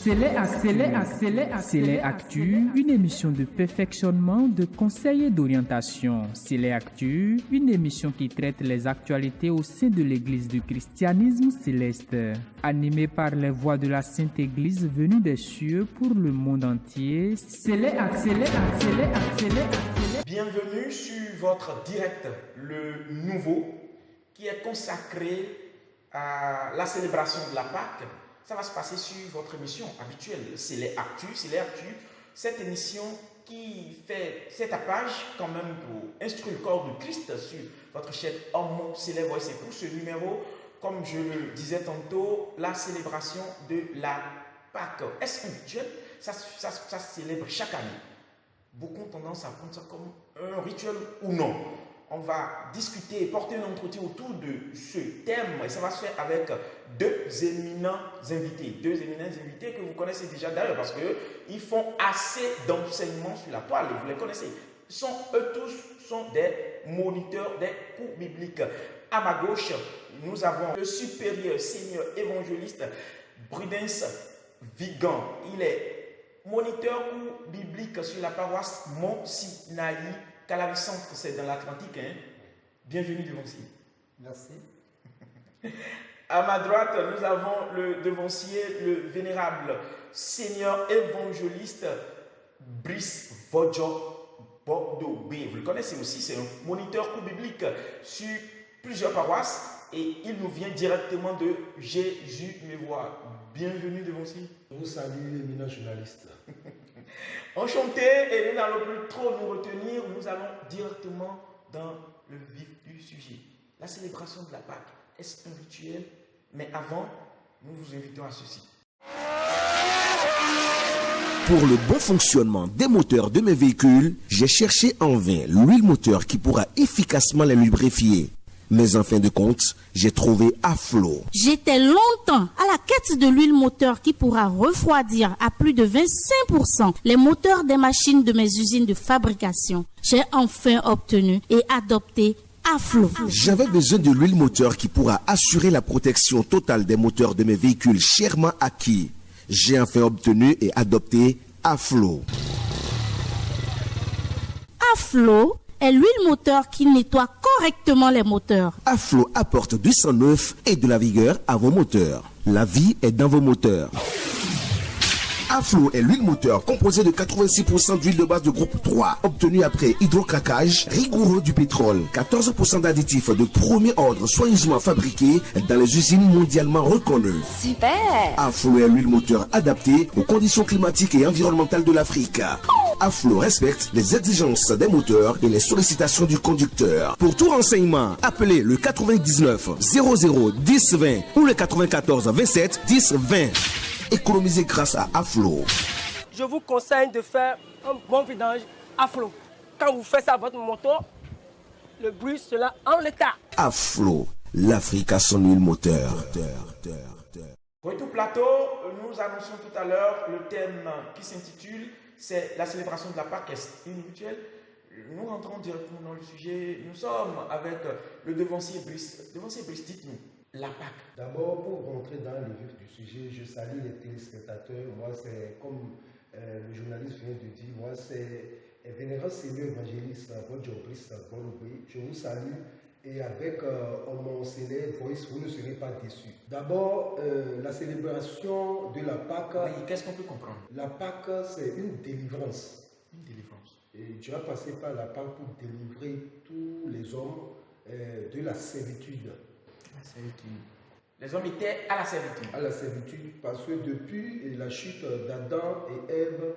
C'est Actu, une émission de perfectionnement, de conseils et d'orientation. C'est Actu, une émission qui traite les actualités au sein de l'Église du christianisme céleste. Animée par les voix de la Sainte Église venues des cieux pour le monde entier. Bienvenue sur votre direct, le nouveau, qui est consacré à la célébration de la Pâque. Ça va se passer sur votre émission habituelle, c'est les Actu. Cette émission qui fait ses tapages quand même pour instruire le corps de Christ sur votre chaîne Homme Célèbre. Et c'est pour ce numéro, comme je le disais tantôt, la célébration de la Pâque. Est-ce un rituel? Ça se célèbre chaque année. Beaucoup ont tendance à prendre ça comme un rituel ou non. On va discuter et porter un entretien autour de ce thème. Et ça va se faire avec deux éminents invités que vous connaissez déjà d'ailleurs parce qu'ils font assez d'enseignements sur la toile. Vous les connaissez. Eux tous sont des moniteurs des cours bibliques. À ma gauche, nous avons le supérieur seigneur évangéliste Prudence Vigan. Il est moniteur cours biblique sur la paroisse Mont-Sinaï. Calavi-Centre, c'est dans l'Atlantique. Bienvenue devancier. Merci. À ma droite, nous avons le devancier, le vénérable seigneur évangéliste Brice Vodjo Bordeaux B. Vous le connaissez aussi, c'est un moniteur cours biblique sur plusieurs paroisses et il nous vient directement de Jésus-les-Voix. Bienvenue devancier. Je vous salue, éminent journaliste. Enchanté, et nous n'allons plus trop nous retenir, nous allons directement dans le vif du sujet. La célébration de la Pâque, est-ce un rituel? Mais avant, nous vous invitons à ceci. Pour le bon fonctionnement des moteurs de mes véhicules, j'ai cherché en vain l'huile moteur qui pourra efficacement les lubrifier. Mais en fin de compte, j'ai trouvé Aflo. J'étais longtemps à la quête de l'huile moteur qui pourra refroidir à plus de 25% les moteurs des machines de mes usines de fabrication. J'ai enfin obtenu et adopté Aflo. J'avais besoin de l'huile moteur qui pourra assurer la protection totale des moteurs de mes véhicules chèrement acquis. J'ai enfin obtenu et adopté Aflo. Aflo est l'huile moteur qui nettoie correctement les moteurs. Aflo apporte du sang neuf et de la vigueur à vos moteurs. La vie est dans vos moteurs. Aflo est l'huile moteur composée de 86% d'huile de base de groupe 3, obtenue après hydrocraquage rigoureux du pétrole. 14% d'additifs de premier ordre soigneusement fabriqués dans les usines mondialement reconnues. Super! Aflo est l'huile moteur adaptée aux conditions climatiques et environnementales de l'Afrique. Aflo respecte les exigences des moteurs et les sollicitations du conducteur. Pour tout renseignement, appelez le 99 00 10 20 ou le 94 27 10 20. Économisez grâce à Aflo. Je vous conseille de faire un bon vidange Aflo. Quand vous faites ça à votre moto, le bruit sera en l'état. Aflo, l'Afrique a son huile moteur. Retour plateau, nous annonçons tout à l'heure le thème qui s'intitule c'est la célébration de la Pâque, est-ce une rituel? Nous rentrons directement dans le sujet. Nous sommes avec le devancier Brice. Devancier Brice, dites-nous, la Pâque. D'abord, pour rentrer dans le vif du sujet, je salue les téléspectateurs. Moi, c'est comme le journaliste vient de dire, moi, c'est vénérable seigneur évangéliste Vodjo Brice Bordeaux. Je vous salue. Et avec mon célèbre voice, vous ne serez pas déçus. D'abord, la célébration de la Pâque. Oui, qu'est-ce qu'on peut comprendre? La Pâque, c'est une délivrance. Une délivrance. Et Dieu a passé par la Pâque pour délivrer tous les hommes de la servitude. La servitude. Les hommes étaient à la servitude. À la servitude, parce que depuis la chute d'Adam et Ève,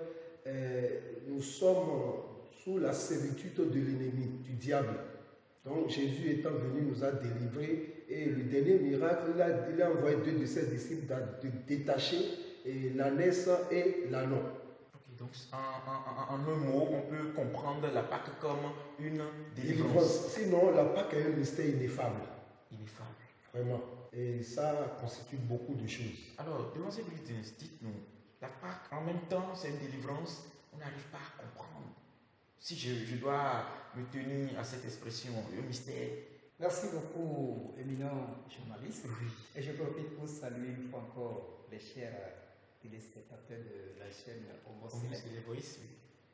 nous sommes sous la servitude de l'ennemi, du diable. Donc Jésus étant venu nous a délivrés et le dernier miracle, il a envoyé deux de ses disciples de détacher l'ânesse et l'ânon. Okay, donc en un mot, on peut comprendre la Pâque comme une délivrance. Sinon, la Pâque est un mystère ineffable. Ineffable. Vraiment. Et ça constitue beaucoup de choses. Alors, devancier Brice, dites-nous, la Pâque, en même temps, c'est une délivrance, on n'arrive pas à comprendre. Si je dois me tenir à cette expression, le mystère. Merci beaucoup, éminent journaliste. Oui. Et je profite pour saluer une fois encore les chers téléspectateurs de la chaîne Homo Céleste.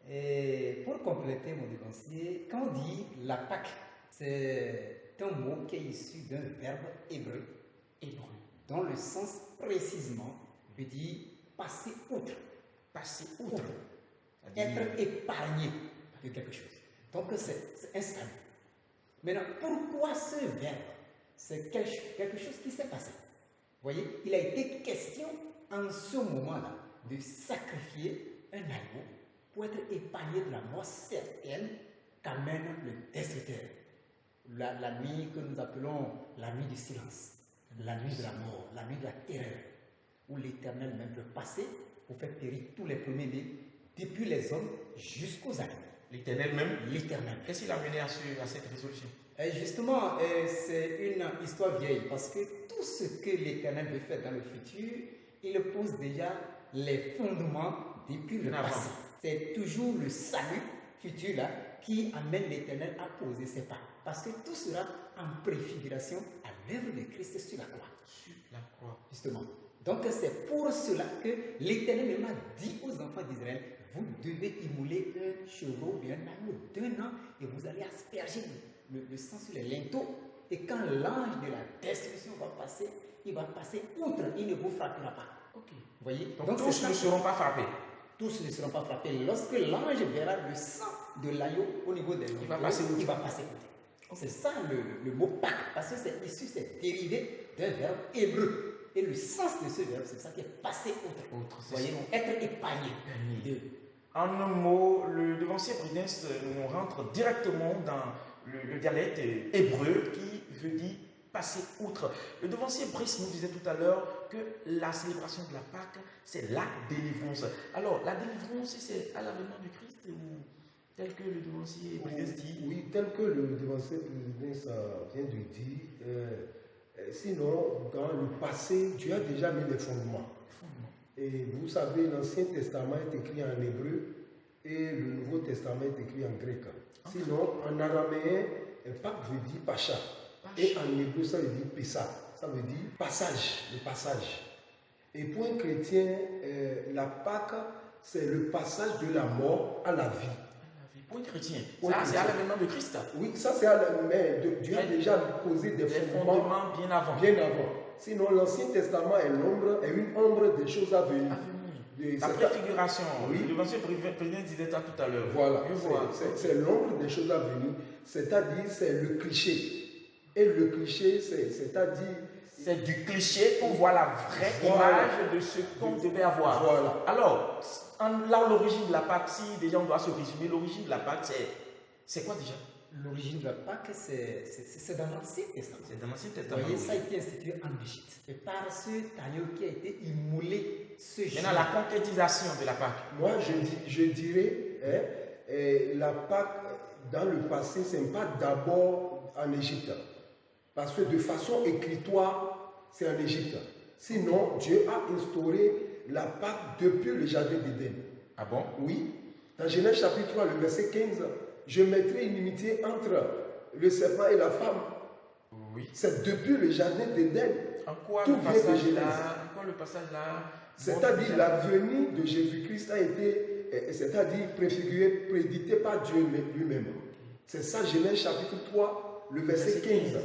Et pour compléter mon devancier, quand on dit la Pâque, c'est un mot qui est issu d'un verbe hébreu, dont le sens précisément veut dire passer outre. Passer outre. Être épargné de quelque chose. Donc c'est un salut. Maintenant, pourquoi ce verbe? C'est quelque chose qui s'est passé. Vous voyez, il a été question en ce moment-là de sacrifier un agneau pour être épargné de la mort certaine qu'amène le destructeur. La nuit que nous appelons la nuit du silence, la nuit de la mort, la nuit de la terreur, où l'Éternel même peut passer pour faire périr tous les premiers-nés, depuis les hommes jusqu'aux animaux. L'Éternel même? L'Éternel. Qu'est-ce qu'il a mené à cette résolution? Et justement, c'est une histoire vieille, parce que tout ce que l'Éternel veut faire dans le futur, il pose déjà les fondements depuis le passé. C'est toujours le salut futur là qui amène l'Éternel à poser ses pas. Parce que tout sera en préfiguration à l'œuvre de Christ sur la croix. Sur la croix. Justement. Donc c'est pour cela que l'Éternel même a dit aux enfants d'Israël, vous devez immoler un chevreau ou un agneau d'1 an et vous allez asperger le sang sur les linteaux. Et quand l'ange de la destruction va passer, il va passer outre, il ne vous frappera pas. Ok. Vous voyez? Donc tous ne seront pas frappés. Tous ne seront pas frappés. Lorsque l'ange verra le sang de l'agneau au niveau des linteaux, il va passer outre. C'est ça le mot Pâques, parce que c'est issu, c'est dérivé d'un verbe hébreu. Et le sens de ce verbe, c'est ça qui est passé outre. Vous voyez, être épargné. En un mot, le devancier Prudence nous rentre directement dans le dialecte hébreu qui veut dire passer outre. Le devancier Brice nous disait tout à l'heure que la célébration de la Pâque, c'est la délivrance. Alors, la délivrance, c'est à l'avènement du Christ ou tel que le devancier Prudence dit? Oui, tel que le devancier Prudence vient de dire. Sinon, dans le passé, Dieu a déjà mis les fondements. Et vous savez, l'Ancien Testament est écrit en hébreu et le Nouveau Testament est écrit en grec. Sinon, en araméen, Pâques veut dire pacha. Et en hébreu, ça veut dire pessa. Ça veut dire passage, le passage. Et pour un chrétien, la Pâque, c'est le passage de la mort à la vie. Pour un chrétien, ça c'est à l'avènement de Christ. Oui, ça c'est à l'avènement. Dieu a déjà posé des fondements bien avant. Sinon, l'Ancien Testament est une ombre des choses à venir. La préfiguration, oui. Le devancier Président disait ça tout à l'heure. Voilà, c'est l'ombre des choses à venir. C'est-à-dire, c'est le cliché. Et le cliché, c'est-à-dire... C'est du cliché pour voir la vraie image de ce qu'on devait avoir. Voilà. Alors, l'origine de la Pâque, si déjà on doit se résumer, l'origine de la Pâque, c'est quoi déjà? L'origine de la Pâque, c'est dans l'Ancien Testament. C'est dans l'Ancien Testament. Vous voyez, ça a été institué en Égypte. Et par ce agneau qui a été immolé ce jour. Maintenant, la concrétisation de la Pâque. Moi, je dirais, la Pâque, dans le passé, ce n'est pas d'abord en Égypte. Parce que de façon écritoire, c'est en Égypte. Sinon, Dieu a instauré la Pâque depuis le jardin d'Éden. Ah bon? Oui. Dans Genèse chapitre 3, le verset 15, je mettrai une inimitié entre le serpent et la femme. Oui. C'est depuis le jardin d'Éden. En quoi tout le passage vient de là, c'est-à-dire la venue de Jésus-Christ a été, c'est-à-dire préfigurée, prédictée par Dieu lui-même. C'est ça, Genèse chapitre 3, le verset 15.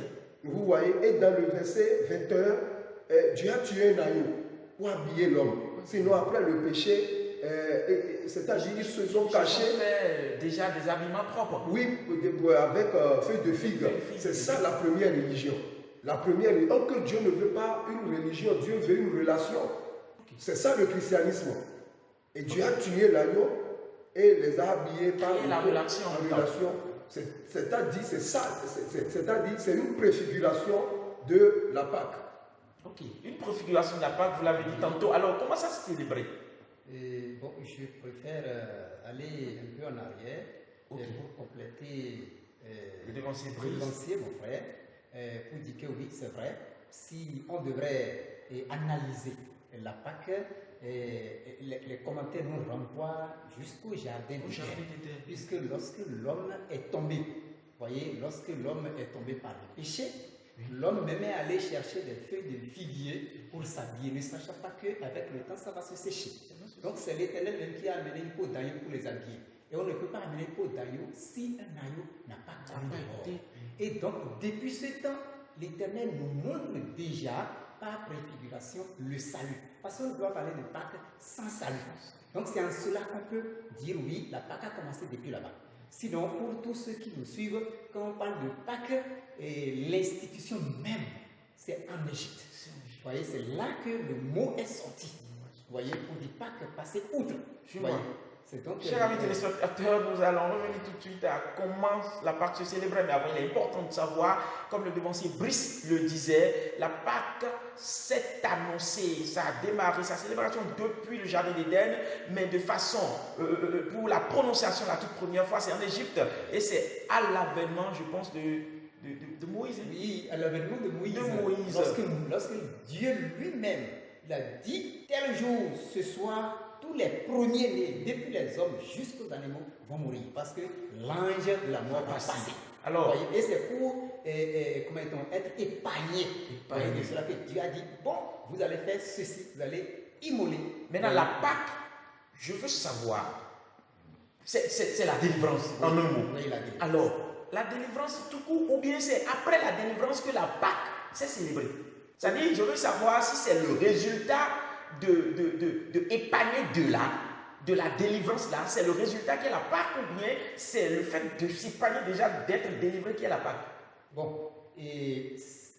Vous voyez, et dans le verset 21, Dieu a tué un agneau pour habiller l'homme. Sinon, après le péché, c'est-à-dire ils se sont cachés. Ils ont fait déjà des habillements propres. Oui, avec feuilles de figue. C'est ça la première religion. La première religion. Que Dieu ne veut pas une religion, Dieu veut une relation. C'est ça le christianisme. Et Dieu a tué l'agneau et les a habillés par la relation. C'est-à-dire, c'est ça. C'est-à-dire, c'est une préfiguration de la Pâque. Ok, une préfiguration de la Pâque, vous l'avez dit tantôt. Alors, comment ça se célébrait? Bon, je préfère aller un peu en arrière pour compléter le devancier, mon frère, pour dire que oui, c'est vrai. Si on devrait analyser la Pâque, les commentaires nous renvoient jusqu'au jardin d'Éden. Puisque lorsque l'homme est tombé, voyez, lorsque l'homme est tombé par le péché, L'homme même est allé chercher des feuilles de figuier pour s'habiller, ne sachant pas qu'avec le temps, ça va se sécher. Donc c'est l'Éternel même qui a amené une peau d'aïeul pour les habiller. Et on ne peut pas amener une peau d'aïeul si un aïeul n'a pas couru. Et donc, depuis ce temps, l'Éternel nous montre déjà, par préfiguration, le salut. Parce qu'on doit parler de Pâques sans salut. Donc c'est en cela qu'on peut dire oui, la Pâque a commencé depuis là-bas. Sinon, pour tous ceux qui nous suivent, quand on parle de Pâques, l'institution même, c'est en Égypte. Vous voyez, c'est là que le mot est sorti. Vous voyez, pour dire Pâques, passer outre. Vous voyez, chers amis téléspectateurs, nous allons revenir tout de suite à comment la Pâque se célébrait. Mais avant, il est important de savoir, comme le devancier Brice le disait, la Pâque s'est annoncée, ça a démarré sa célébration depuis le Jardin d'Éden, mais de façon, pour la prononciation la toute première fois, c'est en Égypte. Et c'est à l'avènement, je pense, de Moïse. Oui, à l'avènement de Moïse. Lorsque Dieu lui-même l'a dit, tel jour, ce soir, tous les premiers-nés, depuis les hommes jusqu'aux animaux, vont mourir parce que l'ange de la mort va passer. Alors, et c'est pour être épargné de cela que Dieu a dit, bon, vous allez faire ceci, vous allez immoler. Maintenant, la Pâque, je veux savoir, c'est la délivrance, en un mot. Oui, la délivrance. Alors, la délivrance tout court, ou bien c'est après la délivrance que la Pâque s'est célébrée. C'est-à-dire, je veux savoir si c'est le résultat de épargner de la délivrance là, c'est le résultat qui est la Pâque, ou bien c'est le fait de s'épargner déjà d'être délivré qui est la Pâque. Bon, et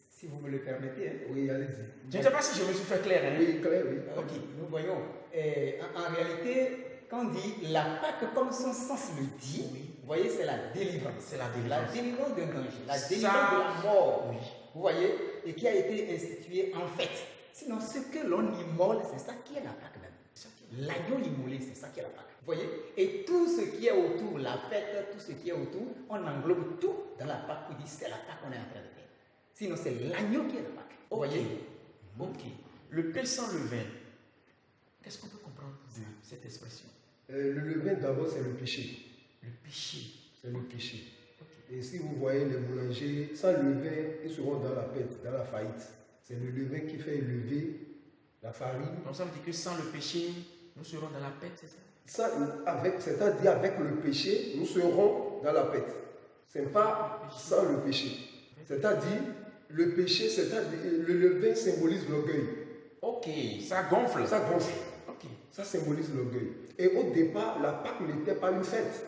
si vous me le permettez, hein, Oui, allez-y. Je ne sais pas si je me suis fait clair. Hein? Oui, clair, oui. Ok, nous voyons. En réalité, quand on dit la Pâque comme son sens le dit, vous voyez, c'est la délivrance. C'est la délivrance. La délivrance d'un danger, la délivrance de la mort. Oui. Vous voyez, et qui a été instituée en fait. Sinon, ce que l'on immole, c'est ça qui est la Pâque même. L'agneau immolé, c'est ça qui est la Pâque. Vous voyez, et tout ce qui est autour, la fête, tout ce qui est autour, on englobe tout dans la Pâque pour dire c'est la Pâque qu'on est en train de faire. Sinon, c'est l'agneau qui est la Pâque. Vous voyez? Ok. Le pain sans levain. Qu'est-ce qu'on peut comprendre de cette expression? Le levain, d'abord, c'est le péché. Le péché. C'est le péché. Okay. Et si vous voyez les boulangers, sans levain, ils seront dans la perte, dans la faillite. C'est le levain qui fait lever la farine. Donc ça veut dire que sans le péché, nous serons dans la perte, c'est ça? C'est-à-dire avec le péché, nous serons dans la perte. Ce n'est pas sans le péché. C'est-à-dire, le péché, c'est-à-dire, le levain symbolise l'orgueil. Ok, ça gonfle. Ça gonfle. Ok. Ça symbolise l'orgueil. Et au départ, la Pâque n'était pas une fête.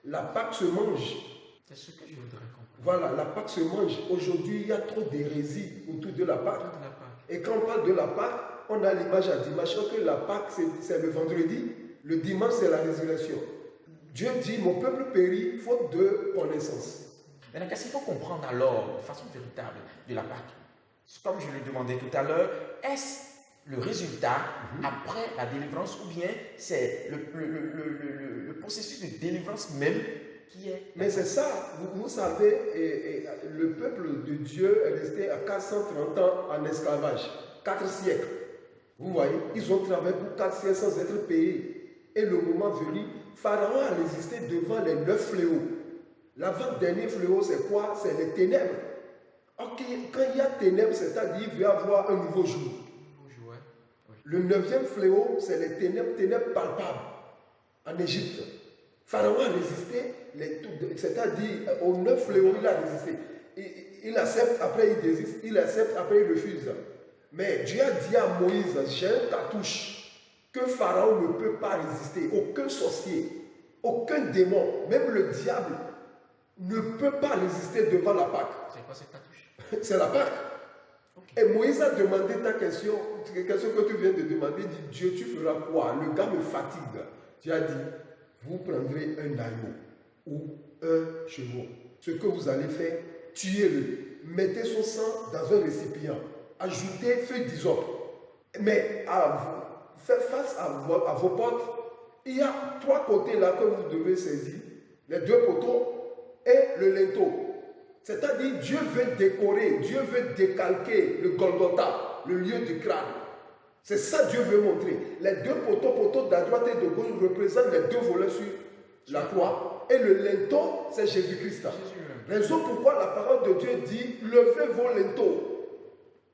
La Pâque se mange. C'est ce que je voudrais comprendre. Voilà, la Pâque se mange. Aujourd'hui, il y a trop d'hérésie autour de la Pâque. Et quand on parle de la Pâque, on a l'image à dimanche. Que la Pâque, c'est le vendredi. Le dimanche, c'est la résurrection. Dieu dit, mon peuple périt faute de connaissance. Maintenant, qu'est-ce qu'il faut comprendre alors, de façon véritable, de la Pâque? Comme je le demandais tout à l'heure, est-ce le résultat après la délivrance ou bien c'est le processus de délivrance même qui est... Mais c'est ça, vous savez, le peuple de Dieu est resté à 430 ans en esclavage, 4 siècles. Vous voyez, ils ont travaillé pour 4 siècles sans être payés. Et le moment venu, Pharaon a résisté devant les 9 fléaux. L'avant-dernier fléau, c'est quoi? C'est les ténèbres. Ok, quand il y a ténèbres, c'est-à-dire qu'il va y avoir un nouveau jour. Le 9e fléau, c'est les ténèbres palpables en Égypte. Pharaon a résisté, c'est-à-dire aux 9 fléaux, il a résisté. Il accepte, après il désiste, il accepte, après il refuse. Mais Dieu a dit à Moïse, j'ai un cartouche que Pharaon ne peut pas résister. Aucun sorcier, aucun démon, même le diable, ne peut pas résister devant la Pâque. C'est quoi cette cartouche? C'est la Pâque. Okay. Et Moïse a demandé ta question que tu viens de demander, dit Dieu, tu feras quoi? Le gars me fatigue. Dieu a dit, vous prendrez un agneau ou un chevreau. Ce que vous allez faire, tuez-le. Mettez son sang dans un récipient. Ajoutez feu d'hysope. Mais faites face à vos potes. Il y a 3 côtés là que vous devez saisir. Les 2 poteaux et le linteau. C'est-à-dire, Dieu veut décorer, Dieu veut décalquer le Golgotha, le lieu du crâne. C'est ça que Dieu veut montrer. Les 2 poteaux de droite et de gauche représentent les 2 volets sur la croix. Et le linteau, c'est Jésus-Christ. Raison pourquoi la parole de Dieu dit, levez vos linteaux.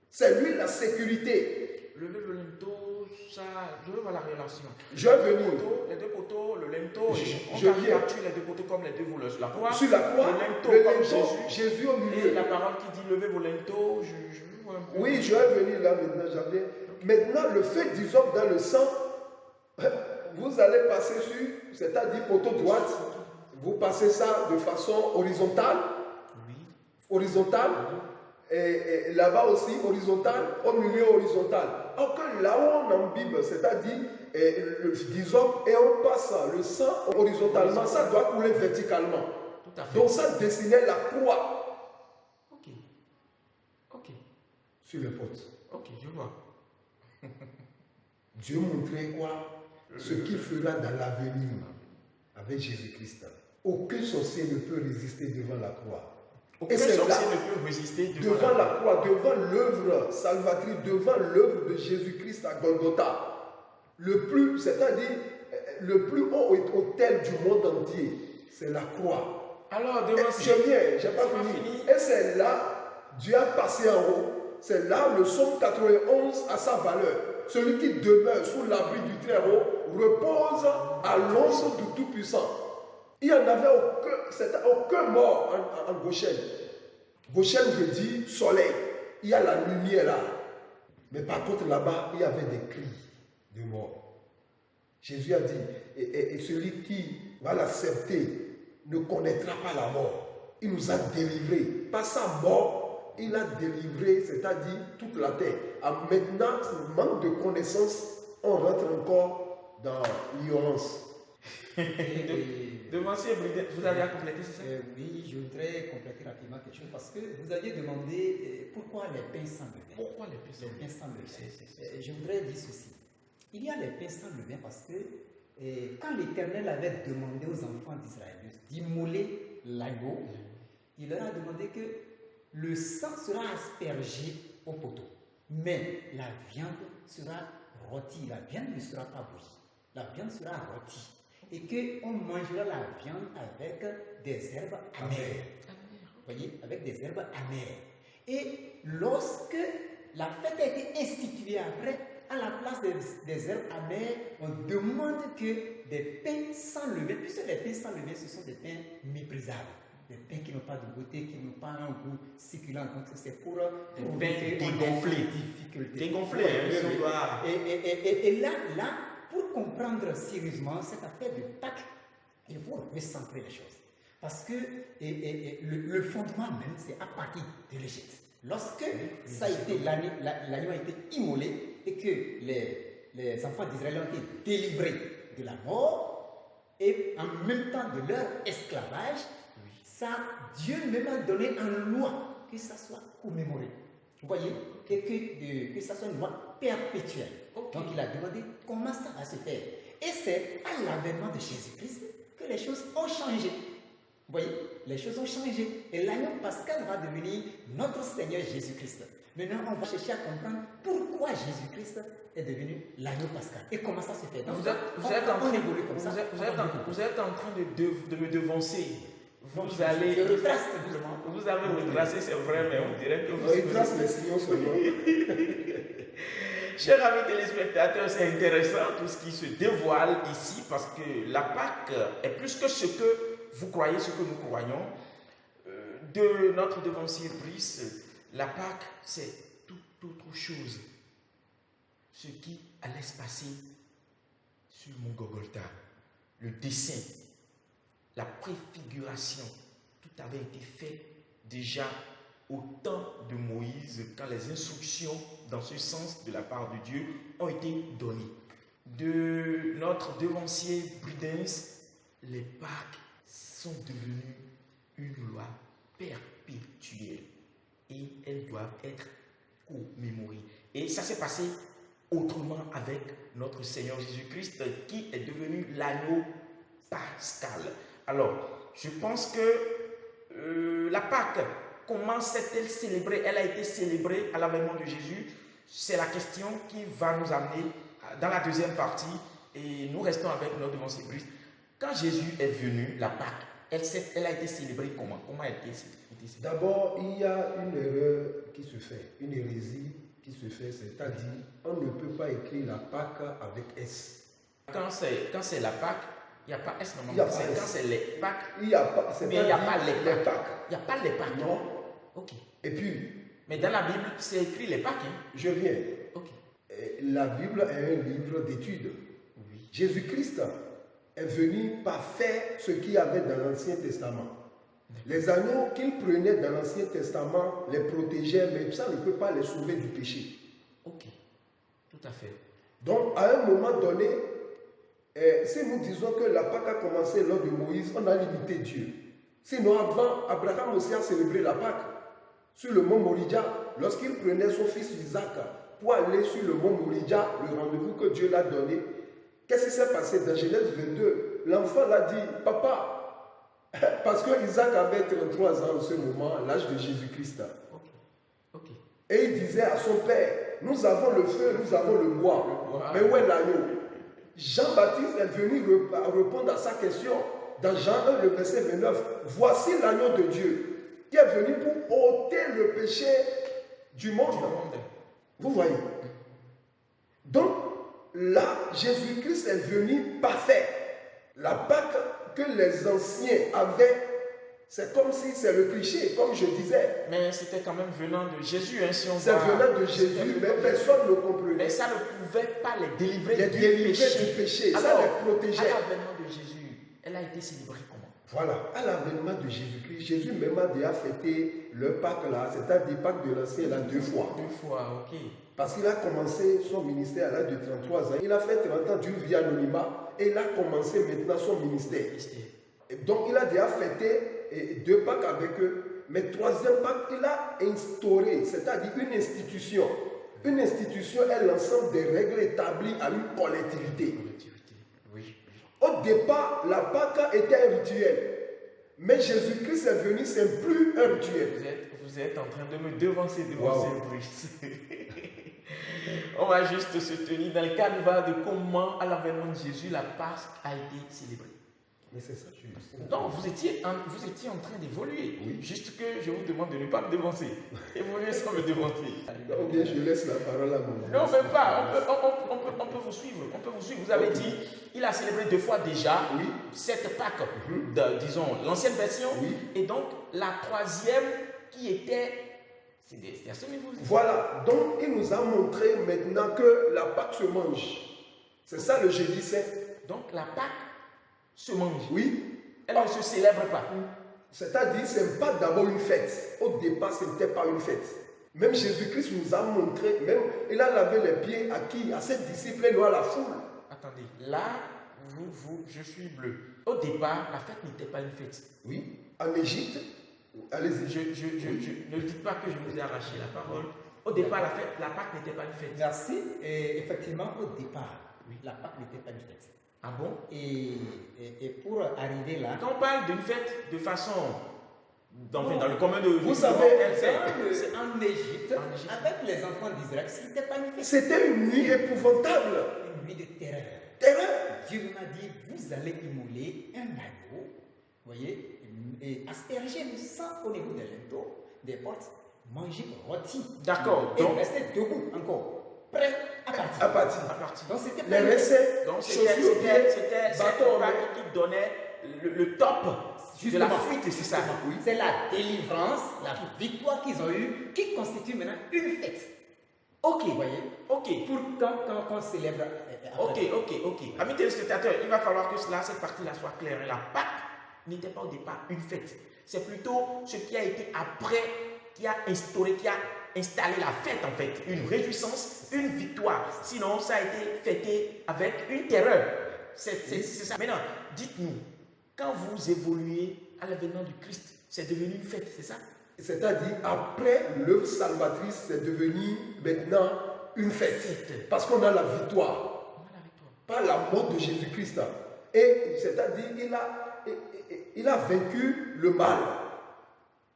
C'est lui la sécurité. Lever le linteau, ça, je veux voir la relation. Je vais venir. Les deux poteaux, le linteau, on je viens. caricature les deux poteaux comme les deux voleurs sur la croix. Sur la croix, le linteau, Jésus au milieu. Et la parole qui dit levez vos linteaux, je vois un peu. Oui, je vais venir là maintenant, j'avais. Maintenant, le fait d'hysope dans le sang, vous allez passer sur, c'est-à-dire poteau droite, vous passez ça de façon horizontale. Oui. Horizontale. Et là-bas aussi horizontal, au milieu horizontal. Alors que là où on imbibe, c'est-à-dire le d'hysope, et on passe le sang horizontalement, ça doit couler verticalement. Tout à fait. Donc ça dessinait la croix. Ok. Ok. Sur le pote. Ok, je vois. Dieu montrait quoi? Ce qu'il fera dans l'avenir avec Jésus-Christ. Aucun sorcier ne peut résister devant la croix. Aucun Et c'est sorcier là, ne peut résister devant la croix, devant l'œuvre salvatrice, devant l'œuvre de Jésus-Christ à Golgotha. Le plus, c'est-à-dire le plus haut hôtel du monde entier, c'est la croix. Alors, Et devant je viens, je n'ai pas fini. Et c'est là, Dieu a passé en haut. C'est là le psaume 91 a sa valeur. Celui qui demeure sous l'abri du Très-Haut repose à l'ombre du Tout-Puissant. Il n'y en avait aucun mort en Goshen. Goshen veut dire soleil. Il y a la lumière là. Mais par contre là-bas, il y avait des cris de mort. Jésus a dit, et celui qui va l'accepter ne connaîtra pas la mort. Il nous a délivrés. Par sa mort, il a délivré, c'est-à-dire toute la terre. Maintenant, manque de connaissances, on rentre encore dans l'ignorance. Devancier, vous avez à compléter, c'est ça? Oui, je voudrais compléter rapidement quelque chose parce que vous aviez demandé pourquoi les pains sans levain. Pourquoi les pains sans levain? Je voudrais dire ceci. Il y a les pains sans levain parce que quand l'Éternel avait demandé aux enfants d'Israël d'immoler l'agneau, il leur a demandé que le sang sera aspergé au poteau, mais la viande sera rôtie, la viande ne sera pas bouillie, la viande sera rôtie. Et qu'on mangera la viande avec des herbes amères. Vous voyez, avec des herbes amères. Et lorsque la fête a été instituée après, à la place des herbes amères, on demande que des pains sans levain, puisque les pains sans levain, ce sont des pains méprisables. Des pains qui n'ont pas de beauté, qui n'ont pas un goût succulent. Donc c'est pour des pains dégonflés. Dégonflés, hein, et là, pour comprendre sérieusement cette affaire de Pâques, il faut recentrer les choses. Parce que le fondement même, c'est à partir de l'Égypte. Lorsque l'agneau a été immolé et que les enfants d'Israël ont été délivrés de la mort et en même temps de leur esclavage, ça, Dieu même a donné en loi que ça soit commémoré. Vous voyez, et que ça soit une loi perpétuelle. Donc il a demandé comment ça va se faire. Et c'est à l'avènement de Jésus-Christ que les choses ont changé. Vous voyez, les choses ont changé. Et l'agneau pascal va devenir notre Seigneur Jésus-Christ. Maintenant, on va chercher à comprendre pourquoi Jésus-Christ est devenu l'agneau pascal. Et comment ça se fait. Donc, vous êtes en train de me devancer. Vous allez vous avez retracé, c'est vrai, mais on dirait que vous retrace les sillons seulement. Chers amis téléspectateurs, c'est intéressant tout ce qui se dévoile ici parce que la Pâque est plus que ce que vous croyez, ce que nous croyons. De notre devancier Brice, la Pâque, c'est toute autre chose. Ce qui allait se passer sur Mont Golgotha, le dessin, la préfiguration, tout avait été fait déjà au temps de Moïse, quand les instructions dans ce sens de la part de Dieu ont été données. De notre devancier Bridens, les Pâques sont devenues une loi perpétuelle et elles doivent être commémorées. Et ça s'est passé autrement avec notre Seigneur Jésus-Christ qui est devenu l'agneau pascal. Alors, je pense que la Pâque, comment s'est-elle célébrée? Elle a été célébrée à l'avènement de Jésus. C'est la question qui va nous amener dans la deuxième partie. Et nous restons avec notre devancier Brice. Quand Jésus est venu, la Pâque, elle a été célébrée comment? Comment elle a été célébrée? D'abord, il y a une erreur qui se fait, une hérésie qui se fait, c'est-à-dire on ne peut pas écrire la Pâque avec S. Quand c'est la Pâque, il n'y a pas S Il y a normalement. pas S. Quand c'est les Pâques, Il n'y a pas, mais il n'y a pas les Pâques. Pâques. Il n'y a pas les Pâques. Non. Ok. Et puis, Mais dans la Bible, c'est écrit les Pâques. Hein? je viens. Ok. La Bible est un livre d'études. Oui. Jésus-Christ est venu parfaire ce qu'il y avait dans l'Ancien Testament. Les agneaux qu'il prenait dans l'Ancien Testament les protégeaient, mais ça ne peut pas les sauver du péché. Ok. Tout à fait. Donc, à un moment donné, si nous disons que la Pâque a commencé lors de Moïse, on a limité Dieu. Sinon, avant, Abraham aussi a célébré la Pâque sur le mont Moria, lorsqu'il prenait son fils Isaac pour aller sur le mont Moria, le rendez-vous que Dieu l'a donné. Qu'est-ce qui s'est passé dans Genèse 22? L'enfant l'a dit, papa, parce que Isaac avait 33 ans en ce moment, l'âge de Jésus-Christ. Ok. Ok. Et il disait à son père, nous avons le feu, nous avons le bois. Mais où est l'agneau? Jean-Baptiste est venu répondre à sa question dans Jean 1, le verset 29. Voici l'agneau de Dieu qui est venu pour ôter le péché du monde. Vous voyez? Donc, là, Jésus-Christ est venu parfait. La Pâque que les anciens avaient, c'est comme si c'est le cliché, comme je disais. Mais c'était quand même venant de Jésus, hein, si on C'est voit. venant de Jésus, mais personne ne comprenait. Mais ça ne pouvait pas les délivrer Les du délivrer péché. du péché, ça Alors, les protégeait. à l'avènement de Jésus, elle a été célébrée comment? Voilà, à l'avènement de Jésus-Christ, Jésus même a déjà fêté le Pâques là, c'est-à-dire Pâques de l'Ancien là 2 fois. 2 fois, ok. Parce qu'il a commencé son ministère à l'âge de 33 ans. Il a fait 30 ans d'une vie anonymat et il a commencé maintenant son ministère. Et donc il a déjà fêté 2 Pâques avec eux. Mais 3e Pâques, il a instauré, c'est-à-dire une institution. Une institution est l'ensemble des règles établies à une collectivité. Oui. Au départ, la Pâque était un rituel. Mais Jésus-Christ est venu, c'est plus un rituel. Vous êtes en train de me devancer devant Wow. Brice. On va juste se tenir dans le cadre de comment, à l'avènement de Jésus, la Pâque a été célébrée. Mais c'est ça, juste. Donc, vous étiez en train d'évoluer. Oui. Juste que je vous demande de ne pas me devancer. Évoluer sans me devancer. Ou bien je laisse la parole à mon Non, même pas. On peut vous suivre. On peut vous suivre. Vous avez dit, il a célébré 2 fois déjà Oui. cette Pâque, disons, l'ancienne version. Oui. Et donc, la 3e qui était. C'est à ce niveau. Voilà, donc il nous a montré maintenant que la Pâque se mange. C'est ça le jeudi saint. Donc, la Pâque se mange. Oui. Elle ne se célèbre pas. C'est-à-dire, ce n'est pas d'abord une fête. Au départ, ce n'était pas une fête. Même Jésus-Christ nous a montré, même il a lavé les pieds à qui? À ses disciples et non à la foule. Attendez, là, je suis bleu. Au départ, la fête n'était pas une fête. Oui. En Égypte, allez-y. Ne dites pas que je vous ai arraché la parole. Au départ, la Pâque n'était pas une fête. Merci. Et effectivement, au départ, la Pâque n'était pas une fête. Ah bon? Et pour arriver là, Quand on parle d'une fête de façon. Dans le commun de. Vous savez, c'est en Égypte, En Égypte. avec les enfants d'Israël, ce n'était pas une fête. C'était une nuit épouvantable. Une nuit de terreur. Terreur. Dieu m'a dit, vous allez immoler un agneau, vous voyez, et asperger le sang au niveau des linteaux, des portes, manger rôti. D'accord, Et donc- rester debout encore, prêt à partir. À partir. À partir. Donc c'était Les pas une recets, Donc chaussures, c'était cette bâtons, Pâque qui donnait le top de la Justement. fuite, c'est ça? Oui. C'est la délivrance, la victoire qu'ils ont eue, qui constitue maintenant une fête. Ok. Vous voyez, Ok. pour quand on célèbre. après. Ok. Amis téléspectateurs, il va falloir que cette partie-là soit claire. La Pâque n'était pas au départ une fête. C'est plutôt ce qui a été après, qui a instauré, qui a installé la fête en fait. Une réjouissance, une victoire. Sinon, ça a été fêté avec une terreur. C'est ça. Maintenant, dites-nous, quand vous évoluez à l'avènement du Christ, c'est devenu une fête, c'est ça? C'est-à-dire, après l'œuvre salvatrice, c'est devenu maintenant une fête. Parce qu'on a la victoire. Par la mort de Jésus-Christ. Et c'est-à-dire, il a vaincu le mal,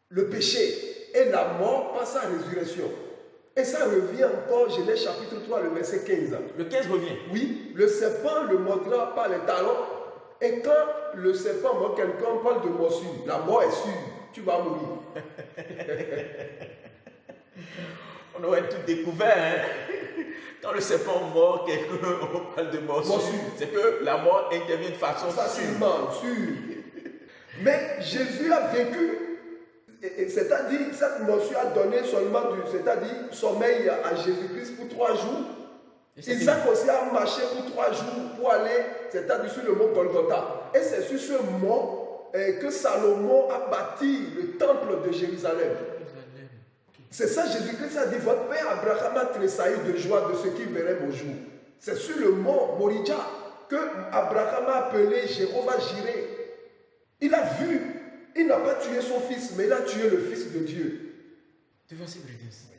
le péché et la mort par sa résurrection. Et ça revient encore, Genèse chapitre 3, le verset 15. Le 15 revient. Oui, le serpent le mordra par les talons Et quand le serpent mord quelqu'un, on parle de morsure. La mort est sûre, tu vas mourir. On aurait tout découvert. Hein? Quand le serpent mord quelqu'un, on parle de morsure. C'est que la mort intervient de façon facilement, sûre. Mais Jésus a vécu, c'est-à-dire, cette morsure a donné seulement c'est-à-dire, sommeil à Jésus-Christ pour 3 jours. Isaac aussi a marché pour 3 jours pour aller, c'est-à-dire sur le mont Golgotha. Et c'est sur ce mont que Salomon a bâti le temple de Jérusalem. C'est ça, Jésus-Christ a dit, votre père Abraham a tressailli de joie de ce qu'il verrait mon jour. C'est sur le mont Moridja que Abraham a appelé Jéhovah Jireh. Il a vu, il n'a pas tué son fils, mais il a tué le fils de Dieu. Devant ces brebis,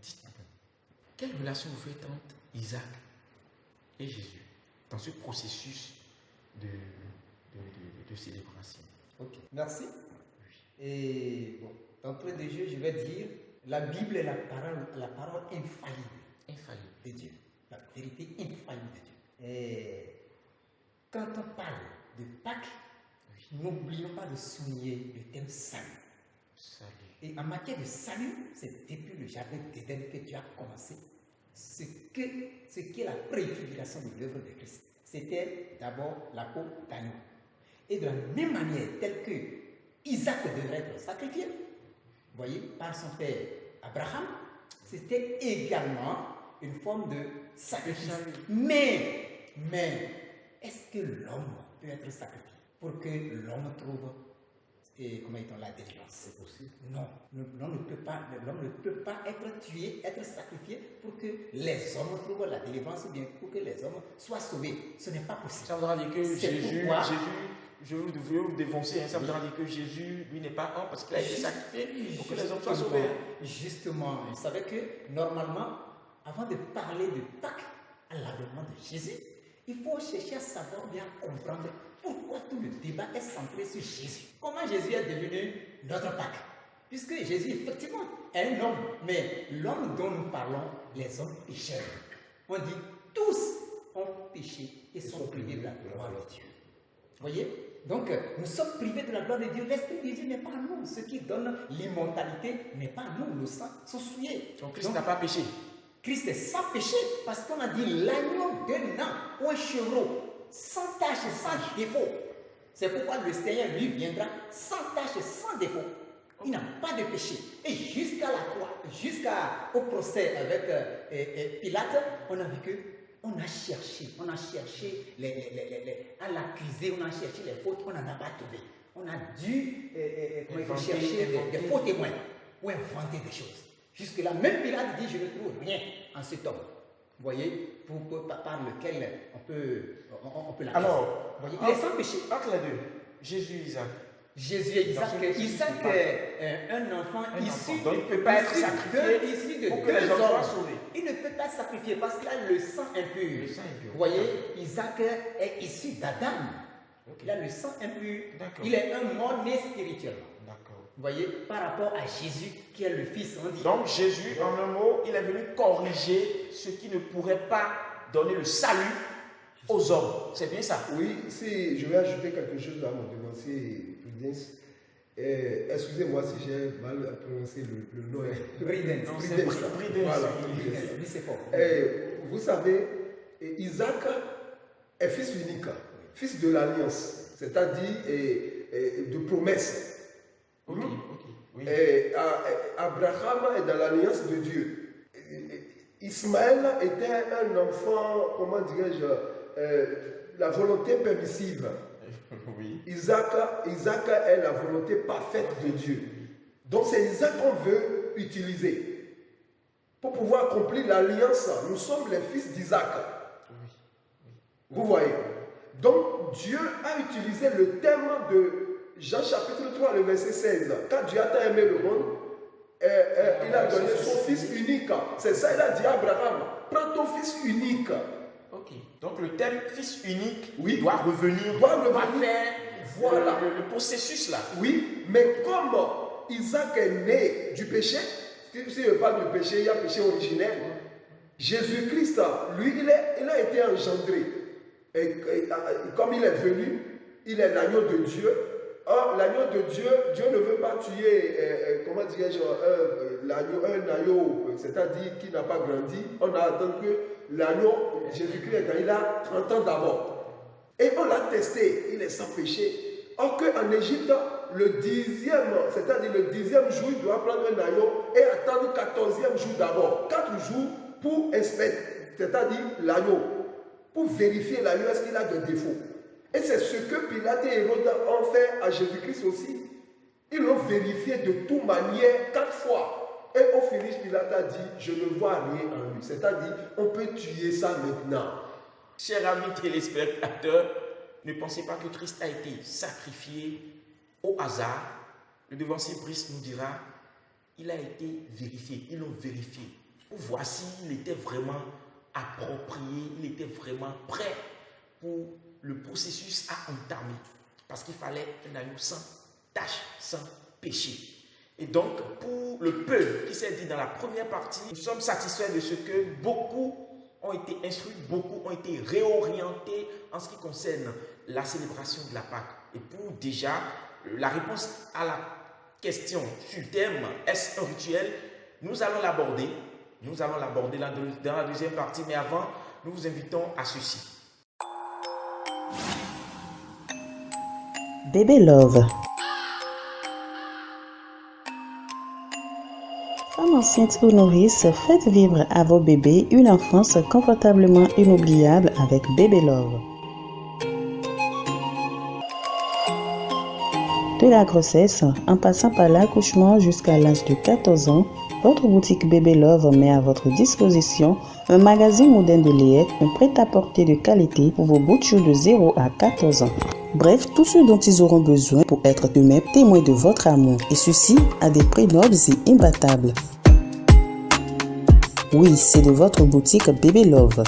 dites-moi, quelle relation vous faites entre Isaac et Jésus dans ce processus de célébration? Ok, merci. Et bon, d'entrée de jeu, je vais dire, la Bible est la parole infaillible de Dieu, la vérité infaillible de Dieu. Et quand on parle de Pâques, n'oublions pas de souligner le thème salut. Et en matière de salut, c'est depuis le jardin d'Éden que Dieu a commencé. Ce qui est la préfiguration de l'œuvre de Christ. C'était d'abord la peau d'agneau. Et de la même manière, telle que Isaac devrait être sacrifié, vous voyez, par son père Abraham, c'était également une forme de sacrifice. Mais, est-ce que l'homme peut être sacrifié pour que l'homme trouve, comment dit-on, la délivrance? C'est possible? Non, l'homme ne peut pas être tué, être sacrifié pour que les hommes trouvent la délivrance ou bien pour que les hommes soient sauvés. Ce n'est pas possible. Ça voudra dire que Jésus, je vais vous défoncer, hein, ça voudra dire que Jésus, lui, n'est pas homme parce qu'il a été sacrifié pour que les hommes soient sauvés. Justement, vous savez que normalement, avant de parler de Pâques à l'avènement de Jésus, il faut chercher à savoir bien comprendre pourquoi tout le débat est centré sur Jésus. Comment Jésus est devenu notre Pâques? Puisque Jésus, effectivement, est un homme, mais l'homme dont nous parlons, les hommes pécheurs. On dit tous ont péché et sont privés de la gloire de Dieu. Vous voyez? Donc, nous sommes privés de la gloire de Dieu. L'Esprit de Dieu n'est pas en nous. Ce qui donne l'immortalité n'est pas en nous. Nos sangs sont souillés. Donc, Christ n'a pas péché. Christ est sans péché parce qu'on a dit l'agneau d'un an ou un chevreau, sans tache et sans défaut. C'est pourquoi le Seigneur lui viendra sans tache et sans défaut. Il n'a pas de péché. Et jusqu'à la croix, jusqu'au procès avec Pilate, on a vu que on a cherché à l'accuser, on a cherché les fautes, on n'en a pas trouvé. On a dû chercher des faux témoins ou inventer des choses. Jusque-là, même Pilate dit, je ne trouve rien en cet homme. Vous voyez, par lequel on peut l'accuser. Alors, voyez, il est sans péché. Entre les deux, Jésus et Isaac. Jésus et Isaac. Isaac est un enfant issu donc il ne peut pas être sacrifié de pour que les hommes soient sauvés. Il ne peut pas sacrifier parce qu'il a le sang impur. Vous voyez, Isaac est issu d'Adam. Il a le sang impur. Il est un mort-né spirituellement. Vous voyez, par rapport à Jésus qui est le Fils. Donc Jésus, en un mot, il est venu corriger ce qui ne pourrait pas donner le salut aux hommes. C'est bien ça? Oui, si je vais ajouter quelque chose à mon devancier Prudence. Excusez-moi si j'ai mal prononcé le nom. Prudence. Voilà. Vous savez, Isaac est fils unique, fils de l'alliance, c'est-à-dire de promesse. Oui. Abraham est dans l'alliance de Dieu. Ismaël était un enfant, comment dirais-je, la volonté permissive. Oui. Isaac est la volonté parfaite de Dieu. Donc c'est Isaac qu'on veut utiliser pour pouvoir accomplir l'alliance. Nous sommes les fils d'Isaac. Vous voyez? Donc Dieu a utilisé le thème de Jean chapitre 3, le verset 16. Quand Dieu a tant aimé le monde, il a donné son fils unique. C'est ça, il a dit à Abraham, prends ton fils unique. Ok. Donc le thème fils unique doit revenir. Voilà. Le processus là. Oui, mais comme Isaac est né du péché, si je parle du péché, il y a péché originel. Jésus-Christ, lui, il a été engendré. Et comme il est venu, il est l'agneau de Dieu. Or, l'agneau de Dieu, Dieu ne veut pas tuer, comment dirais-je, un agneau, c'est-à-dire qui n'a pas grandi. On a attendu que l'agneau, Jésus-Christ, il a 30 ans d'abord. Et on l'a testé, il est sans péché. Or qu'en Égypte, le 10e, c'est-à-dire le 10e jour, il doit prendre un agneau et attendre le 14e jour d'abord. 4 jours pour inspecter, c'est-à-dire l'agneau, pour vérifier l'agneau, est-ce qu'il a des défauts. Et c'est ce que Pilate et Hérode ont fait à Jésus-Christ aussi. Ils l'ont vérifié de toute manière 4 fois. Et au finish, Pilate a dit, je ne vois rien en lui. C'est-à-dire, on peut tuer ça maintenant. Chers amis téléspectateurs, ne pensez pas que Christ a été sacrifié au hasard. Le devancier Brice nous dira, il a été vérifié, ils l'ont vérifié. Pour voir s'il était vraiment approprié, il était vraiment prêt pour le processus à entamer. Parce qu'il fallait un agneau sans tache, sans péché. Et donc, pour le peu qui s'est dit dans la première partie, nous sommes satisfaits de ce que beaucoup ont été instruits, beaucoup ont été réorientés en ce qui concerne la célébration de la Pâque. Et pour déjà la réponse à la question sur le thème « Est-ce un rituel ?», nous allons l'aborder. Nous allons l'aborder dans la deuxième partie, mais avant, nous vous invitons à ceci. Bébé Love. Femmes enceintes ou nourrices, faites vivre à vos bébés une enfance confortablement inoubliable avec Bébé Love. De la grossesse, en passant par l'accouchement jusqu'à l'âge de 14 ans, votre boutique Bébé Love met à votre disposition un magazine moderne de lait, un prêt-à-porter de qualité pour vos boutchous de 0 à 14 ans. Bref, tout ce dont ils auront besoin pour être eux-mêmes témoins de votre amour, et ceci à des prix nobles et imbattables. Oui, c'est de votre boutique Bébé Love.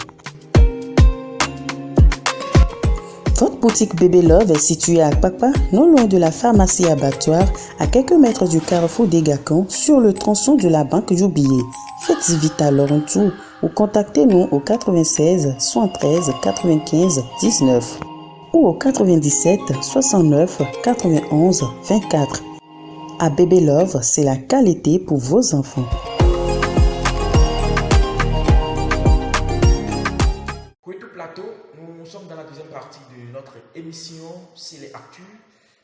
Votre boutique Bébé Love est située à Akpakpa, non loin de la pharmacie abattoir, à quelques mètres du carrefour des Gakans, sur le tronçon de la banque du billet. Faites vite alors un tour ou contactez-nous au 96 73 95 19 ou au 97 69 91 24. À Bébé Love, c'est la qualité pour vos enfants. Koweïtou Plateau, nous sommes dans la deuxième partie de notre émission C'est les Actus.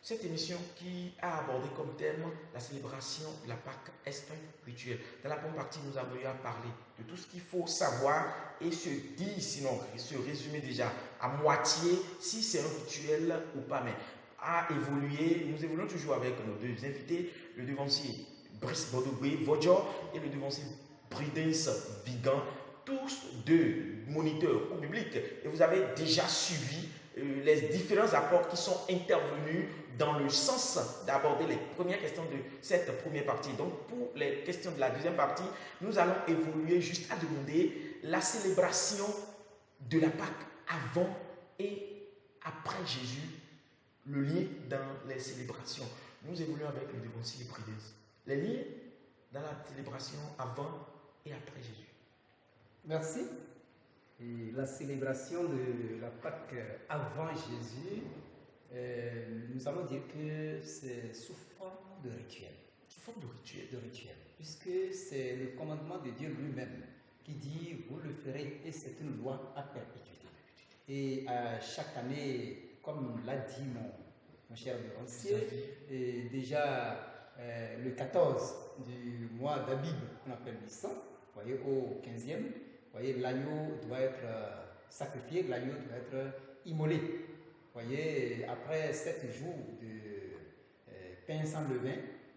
Cette émission qui a abordé comme thème la célébration de la Pâque est un rituel. Dans la première partie, nous avons eu à parler de tout ce qu'il faut savoir et se dire, sinon se résumer déjà à moitié si c'est un rituel ou pas. Mais à évoluer, nous évoluons toujours avec nos deux invités, le devancier Brice Bodogwe Vodjo et le devancier Prudence Vigan, tous deux moniteurs au biblique. Et vous avez déjà suivi les différents apports qui sont intervenus dans le sens d'aborder les premières questions de cette première partie. Donc, pour les questions de la deuxième partie, nous allons évoluer juste à demander la célébration de la Pâque avant et après Jésus, le lien dans les célébrations. Nous évoluons avec le devancier Prudence. Les liens dans la célébration avant et après Jésus. Merci. Et la célébration de la Pâque avant Jésus, nous allons dire que c'est sous forme de rituel. Sous forme de rituel. Puisque c'est le commandement de Dieu lui-même qui dit « vous le ferez » et c'est une loi à perpétuité. Et chaque année, comme l'a dit mon cher devancier, déjà le 14 du mois d'Abib, on appelle Nissan, voyez, au 15e, voyez, l'agneau doit être sacrifié, l'agneau doit être immolé. Voyez, après 7 jours de pain sans levain,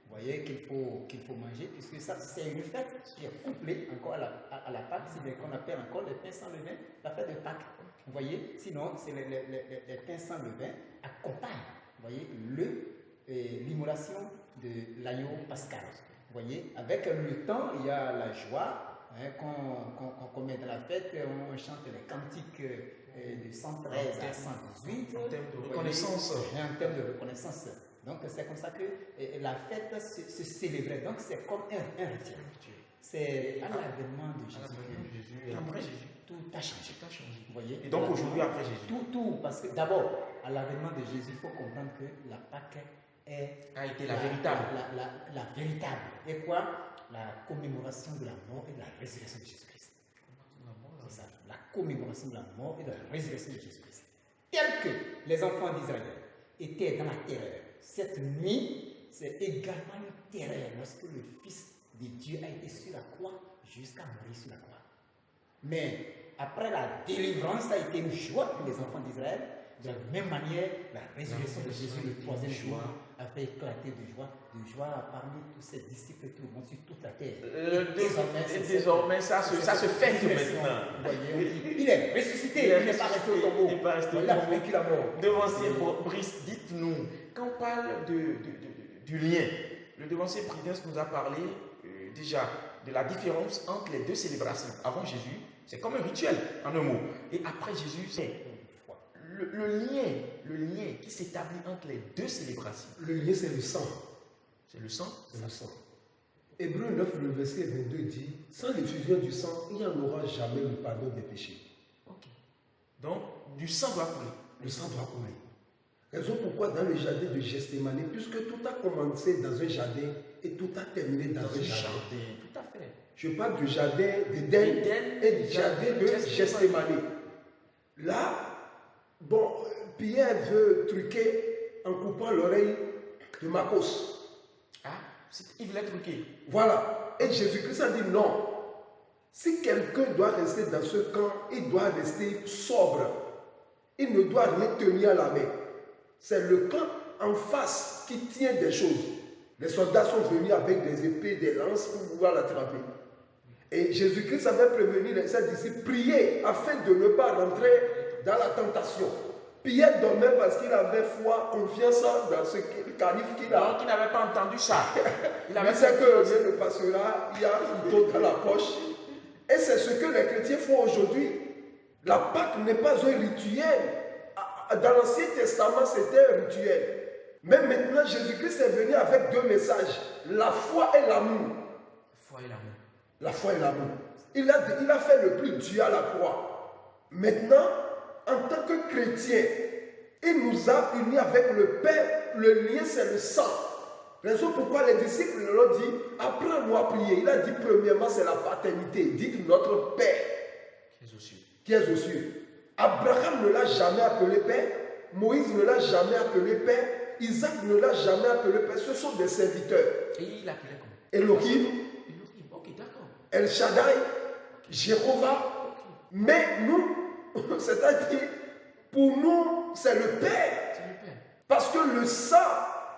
voyez qu'il faut manger, puisque ça c'est une fête qui est complète encore à la Pâque, c'est bien qu'on appelle encore les pains sans levain, la fête de Pâques. Vous voyez, sinon c'est les pains sans levain accompagnent, voyez, l'immolation de l'agneau pascal. Vous voyez, avec le temps, il y a la joie. Qu'on met dans la fête, on chante les cantiques de 113 à 118 en termes de reconnaissance. En termes de reconnaissance. Donc c'est comme ça que la fête se célébrait. Donc c'est comme un rituel. C'est à l'avènement de Jésus. Après Jésus. Tout a changé. Vous voyez? Et donc aujourd'hui, après Jésus. Tout, parce que d'abord, à l'avènement de Jésus, il faut comprendre que la Pâque a été la véritable. La véritable. Et quoi? La commémoration de la mort et de la résurrection de Jésus-Christ. C'est ça, la commémoration de la mort et de la résurrection de Jésus-Christ. Tel que les enfants d'Israël étaient dans la terreur, cette nuit, c'est également une terreur lorsque le Fils de Dieu a été sur la croix jusqu'à mourir sur la croix. Mais après la délivrance, ça a été une joie pour les enfants d'Israël. De la même manière, la résurrection de Jésus le troisième jour a fait éclater de joie parmi tous ses disciples tout le monde sur toute la terre. Désormais, ça se fête maintenant. Il est ressuscité, il n'est pas resté au tombeau. Il a vaincu la mort. Devancier Brice, dites-nous, quand on parle du lien, le devancier Prudence nous a parlé déjà de la différence entre les deux célébrations. Avant Jésus, c'est comme un rituel, en un mot. Et après Jésus, c'est le lien qui s'établit entre les deux célébrations. Le lien, c'est le sang. C'est le sang? C'est le sang. Hébreux 9, le verset 22 dit, sans l'effusion du sang, il n'y en aura jamais le pardon des péchés. Ok. Donc, du sang doit couler. Le sang doit couler. Raison pourquoi dans le jardin de Gethsémani, puisque tout a commencé dans un jardin et tout a terminé dans un jardin. Tout à fait. Je parle du jardin d'Éden et du jardin de Gethsémani. Là, bon, Pierre veut truquer en coupant l'oreille de Marcos. Ah, il voulait truquer. Voilà. Et Jésus-Christ a dit non. Si quelqu'un doit rester dans ce camp, il doit rester sobre. Il ne doit rien tenir à la main. C'est le camp en face qui tient des choses. Les soldats sont venus avec des épées, des lances pour pouvoir l'attraper. Et Jésus-Christ avait prévenu ses disciples, priez afin de ne pas rentrer dans la tentation. Pierre dormait parce qu'il avait foi, confiance dans ce calife qu'il a. Donc il n'avait pas entendu ça. Il sait que rien ne passera, il y a un couteau dans la poche. Et c'est ce que les chrétiens font aujourd'hui. La Pâque n'est pas un rituel. Dans l'Ancien Testament, c'était un rituel. Mais maintenant, Jésus-Christ est venu avec deux messages. La foi et l'amour. Foi et l'amour. La foi et l'amour. Il a fait le plus dur à la croix. Maintenant, en tant que chrétien, il nous a unis avec le Père. Le lien, c'est le sang. Raison pourquoi les disciples leur ont dit, apprends-nous à prier. Il a dit, premièrement, c'est la paternité. Dites notre Père qui est aux cieux. Qui est aux cieux. Abraham ne l'a jamais appelé Père. Moïse ne l'a jamais appelé Père. Isaac ne l'a jamais appelé Père. Ce sont des serviteurs. Et il l'appelait comment? Elohim. Ok, d'accord. El Shaddai. Jéhovah. Mais nous, c'est-à-dire, pour nous, c'est le Père. C'est le Père. Parce que le sang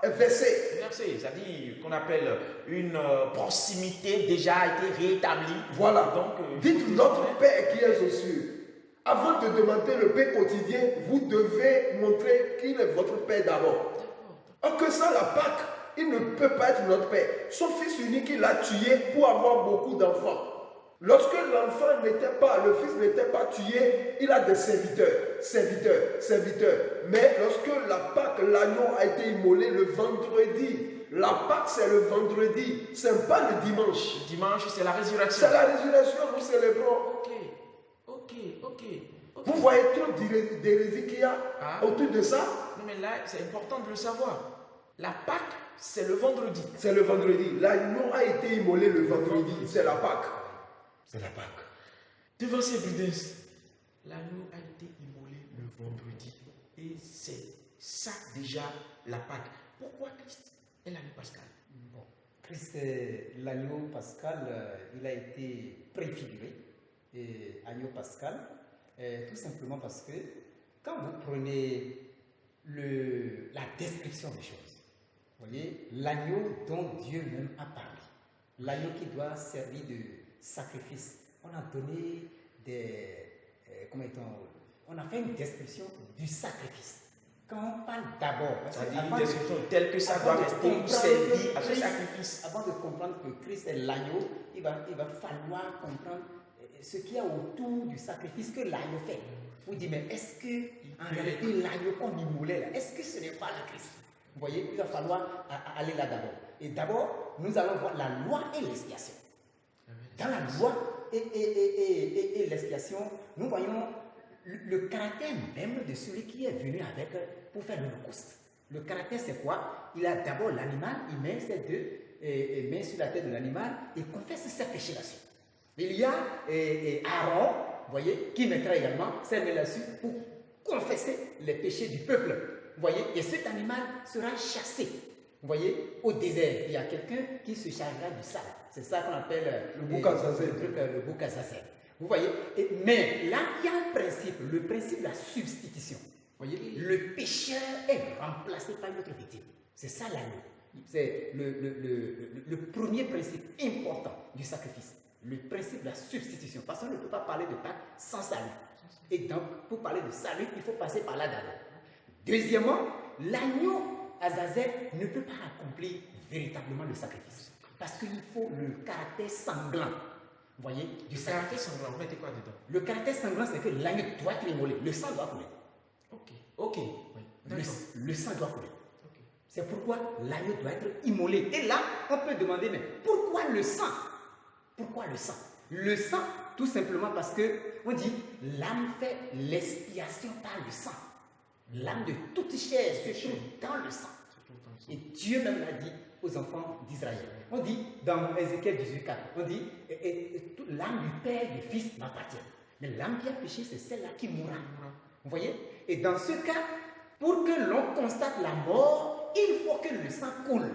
est versé. Versé, c'est-à-dire qu'on appelle une proximité déjà a été réétablie. Voilà. Donc, dites notre Père qui est aux cieux. Avant de demander le pain quotidien, vous devez montrer qu'il est votre Père d'abord. Or que ça, la Pâque, il ne peut pas être notre Père. Son fils unique, il l'a tué pour avoir beaucoup d'enfants. Lorsque l'enfant n'était pas, le fils n'était pas tué, il a des serviteurs. Mais lorsque la Pâque, l'agneau a été immolé le vendredi, la Pâque c'est le vendredi, ce n'est pas le dimanche. Le dimanche, c'est la résurrection. C'est la résurrection, nous célébrons. Ok. Vous voyez trop d'hérésie qu'il y a autour de ça? Non, mais là, c'est important de le savoir. La Pâque, c'est le vendredi. C'est le vendredi. L'agneau a été immolé le vendredi. C'est la Pâque. C'est la Pâque. Devancier Prudence, l'agneau a été immolé le vendredi. Et c'est ça déjà la Pâque. Pourquoi Christ est l'agneau pascal? Bon, Christ est l'agneau pascal, il a été préfiguré. Et agneau pascal, tout simplement parce que quand vous prenez la description des choses, vous voyez, l'agneau dont Dieu même a parlé, l'agneau qui doit servir de sacrifice, on a donné on a fait une description du sacrifice. Quand on parle d'abord, c'est-à-dire une description telle que ça doit rester servi à ce sacrifice. Avant de comprendre que Christ est l'agneau, il va falloir comprendre ce qu'il y a autour du sacrifice que l'agneau fait. Vous dites, mais est-ce que en réalité l'agneau qu'on immolait là, est-ce que ce n'est pas le Christ? Vous voyez, il va falloir aller là d'abord. Et d'abord, nous allons voir la loi et l'expiation. Dans la loi et l'expiation, nous voyons le caractère même de celui qui est venu avec pour faire l'holocauste. Le caractère, c'est quoi? Il a d'abord l'animal, il met ses deux mains sur la tête de l'animal et confesse ses péchés là-dessus. Il y a Aaron, vous voyez, qui mettra également ses mains là-dessus pour confesser les péchés du peuple. Vous voyez, et cet animal sera chassé. Vous voyez, au désert, il y a quelqu'un qui se chargera du sable. C'est ça qu'on appelle le bouc Azazel. Le bouc Azazel. Vous voyez, mais là, il y a un principe, le principe de la substitution. Vous voyez, le pécheur est remplacé par une autre victime. C'est ça l'agneau. C'est le premier principe important du sacrifice. Le principe de la substitution. Parce qu'on ne peut pas parler de Pâques sans salut. Et donc, pour parler de salut, il faut passer par là d'abord. Deuxièmement, l'agneau Azazel ne peut pas accomplir véritablement le sacrifice. Parce qu'il faut le caractère sanglant. Vous voyez, du caractère sanglant, vous mettez quoi dedans? Le caractère sanglant, c'est que l'agneau doit être immolé. Le sang doit couler. Ok. Oui. Le sang doit couler. C'est pourquoi l'agneau doit être immolé. Et là, on peut demander, mais pourquoi le sang? Pourquoi le sang? Le sang, tout simplement parce que on dit l'âme fait l'expiation par le sang. L'âme de toute chair se trouve dans le sang. Et Dieu même l'a dit aux enfants d'Israël. On dit dans Ézéchiel 18:4, on dit l'âme du Père et du Fils m'appartient. Mais l'âme qui a péché, c'est celle-là qui mourra. Vous voyez? Et dans ce cas, pour que l'on constate la mort, il faut que le sang coule.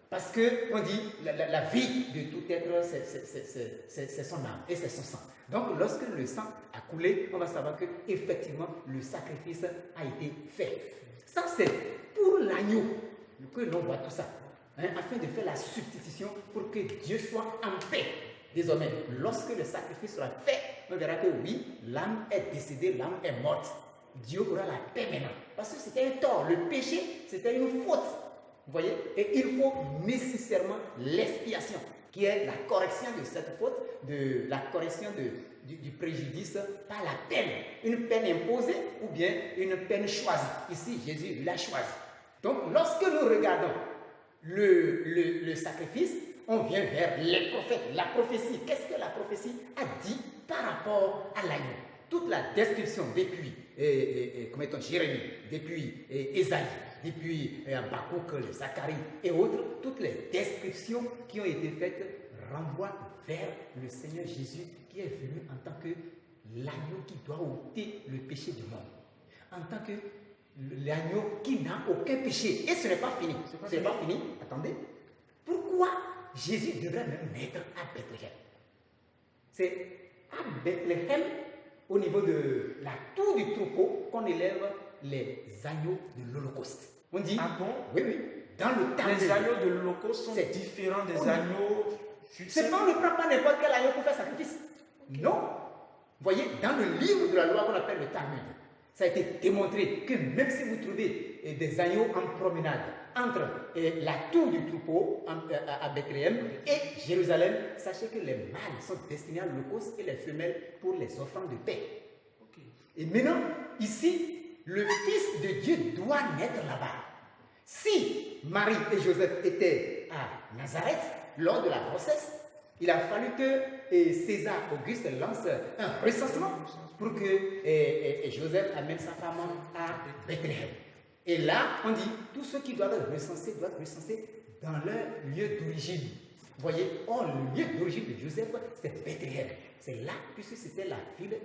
Parce que on dit la vie de tout être, c'est son âme et c'est son sang. Donc lorsque le sang a coulé, on va savoir que effectivement le sacrifice a été fait. Ça c'est pour l'agneau que l'on voit tout ça, afin de faire la substitution pour que Dieu soit en paix. Désormais, lorsque le sacrifice sera fait, on verra que oui, l'âme est décédée, l'âme est morte. Dieu aura la paix maintenant. Parce que c'était un tort, le péché, c'était une faute. Vous voyez? Et il faut nécessairement l'expiation, qui est la correction de cette faute, de la correction du préjudice par la peine. Une peine imposée ou bien une peine choisie. Ici, Jésus l'a choisi. Donc, lorsque nous regardons le sacrifice, on vient vers les prophètes, la prophétie. Qu'est-ce que la prophétie a dit par rapport à l'agneau? Toute la description depuis Jérémie, depuis Ésaïe, depuis Habakkuk, Zacharie et autres, toutes les descriptions qui ont été faites renvoient vers le Seigneur Jésus qui est venu en tant que l'agneau qui doit ôter le péché du monde. En tant que l'agneau qui n'a aucun péché. Et ce n'est pas fini. Ce n'est pas fini. Attendez. Pourquoi Jésus devrait même naître à Bethléem? C'est à Bethléem, au niveau de la tour du troupeau, qu'on élève les agneaux de l'Holocauste. On dit. Ah bon? Oui. Dans le temps. Les agneaux de l'Holocauste sont différents des agneaux. C'est pas, on ne prend pas n'importe quel agneau pour faire sacrifice. Non. Vous voyez, dans le livre de la loi qu'on appelle le Talmud, ça a été démontré que même si vous trouvez des agneaux en promenade entre la tour du troupeau à Bethléem et Jérusalem, sachez que les mâles sont destinés à l'Holocauste et les femelles pour les offrandes de paix. Et maintenant, ici, le Fils de Dieu doit naître là-bas. Si Marie et Joseph étaient à Nazareth lors de la grossesse, il a fallu que César Auguste lance un recensement pour que Joseph amène sa femme à Bethléem. Et là, on dit, tous ceux qui doivent recenser dans leur lieu d'origine. Vous voyez, le lieu d'origine de Joseph, c'est Bethléem. C'est là, puisque c'était la ville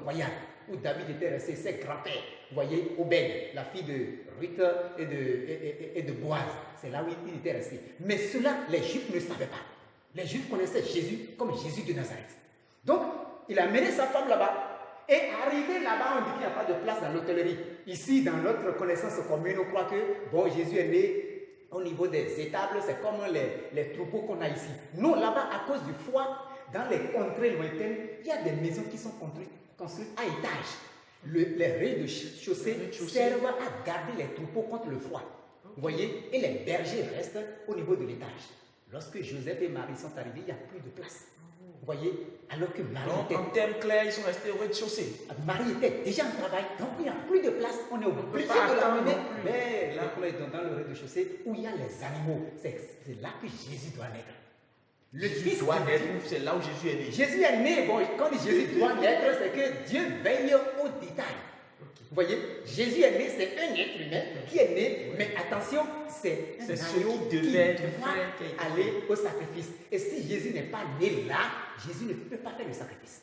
royale, où David était resté, ses grands-pères. Vous voyez, Obed, la fille de Ruth et de Boaz. C'est là où il était resté. Mais cela, les Juifs ne savaient pas. Les Juifs connaissaient Jésus comme Jésus de Nazareth. Donc, il a mené sa femme là-bas. Et arrivé là-bas, on dit qu'il n'y a pas de place dans l'hôtellerie. Ici, dans notre connaissance commune, on croit que Jésus est né au niveau des étables, c'est comme les troupeaux qu'on a ici. Non, là-bas, à cause du froid, dans les contrées lointaines, il y a des maisons qui sont construites à étage. Les rez-de-chaussée servent à garder les troupeaux contre le froid. Vous voyez? Et les bergers restent au niveau de l'étage. Lorsque Joseph et Marie sont arrivés, il n'y a plus de place. Vous voyez? Alors que Marie était... En termes clairs, ils sont restés au rez-de-chaussée. Marie était déjà en travail, donc il n'y a plus de place. On est obligé de l'amener vers dans le rez-de-chaussée où il y a les animaux. C'est là que Jésus doit naître. Le Jésus Fils doit de naître, Dieu. c'est là où Jésus est né. Jésus est né. Bon, quand Jésus doit naître, c'est que Dieu veille au détail. Vous voyez, Jésus est né, c'est un être humain qui est né, mais attention, c'est un agneau qui qui devait être doit fait. aller au sacrifice. Et si Jésus n'est pas né là, Jésus ne peut pas faire le sacrifice.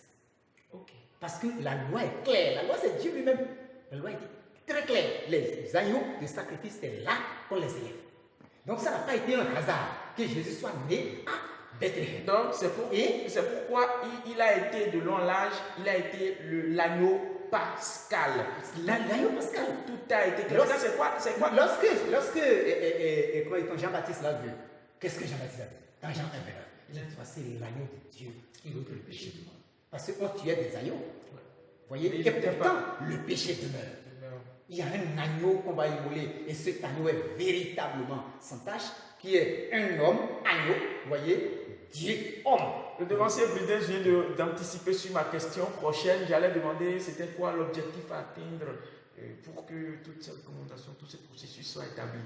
Ok. Parce que la loi est claire. La loi, c'est Dieu lui-même. La loi est très claire. Les agneaux de sacrifice, c'est là qu'on les élève. Donc, ça n'a pas été un hasard que Jésus soit né à Bethléem. Donc, c'est pourquoi il a été de long âge, il a été l'agneau pascal. L'agneau pascal. Tout a été clair. C'est quoi? Lorsque Jean-Baptiste l'a vu, qu'est-ce que Jean-Baptiste a dit? Dans Jean 1, il a dit, voici l'agneau de Dieu qui ôte le péché du monde. Parce qu'on tuait des agneaux. Vous voyez? Et pourtant, le péché demeure. Il y a un agneau qu'on va immoler. Et cet agneau est véritablement sans tache, qui est un homme, agneau, vous voyez, Dieu, homme. Le devancier Briden vient d'anticiper sur ma question prochaine. J'allais demander c'était quoi l'objectif à atteindre pour que toute cette recommandation, tout ce processus soit établi.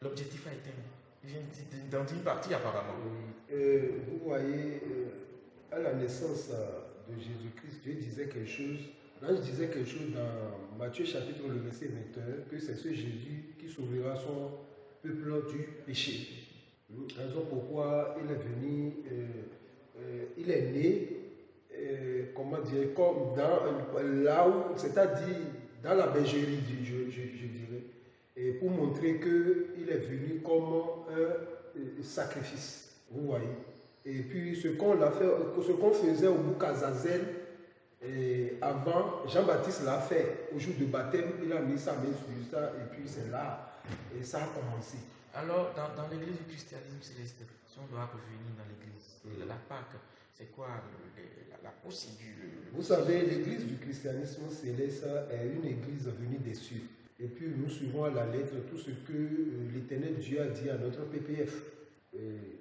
L'objectif à atteindre. Il vient dans une partie apparemment. Vous voyez, à la naissance de Jésus-Christ, Dieu disait quelque chose. L'ange disait quelque chose dans Matthieu chapitre le verset 21, que c'est ce Jésus qui sauvera son peuple du péché. Raison pourquoi il est venu, il est né, comment dire, comme là où, c'est-à-dire dans la bergerie, je dirais, et pour montrer qu'il est venu comme un sacrifice, vous voyez. Et puis ce qu'on faisait au Boukazazel, avant, Jean-Baptiste l'a fait au jour de baptême, il a mis sa main sur ça, et puis c'est là, et ça a commencé. Alors, dans l'église du christianisme céleste, si on doit revenir dans l'église, la Pâque, c'est quoi la procédure? Vous savez, l'église du christianisme céleste est une église venue des cieux. Et puis nous suivons à la lettre tout ce que l'Éternel Dieu a dit à notre PPF.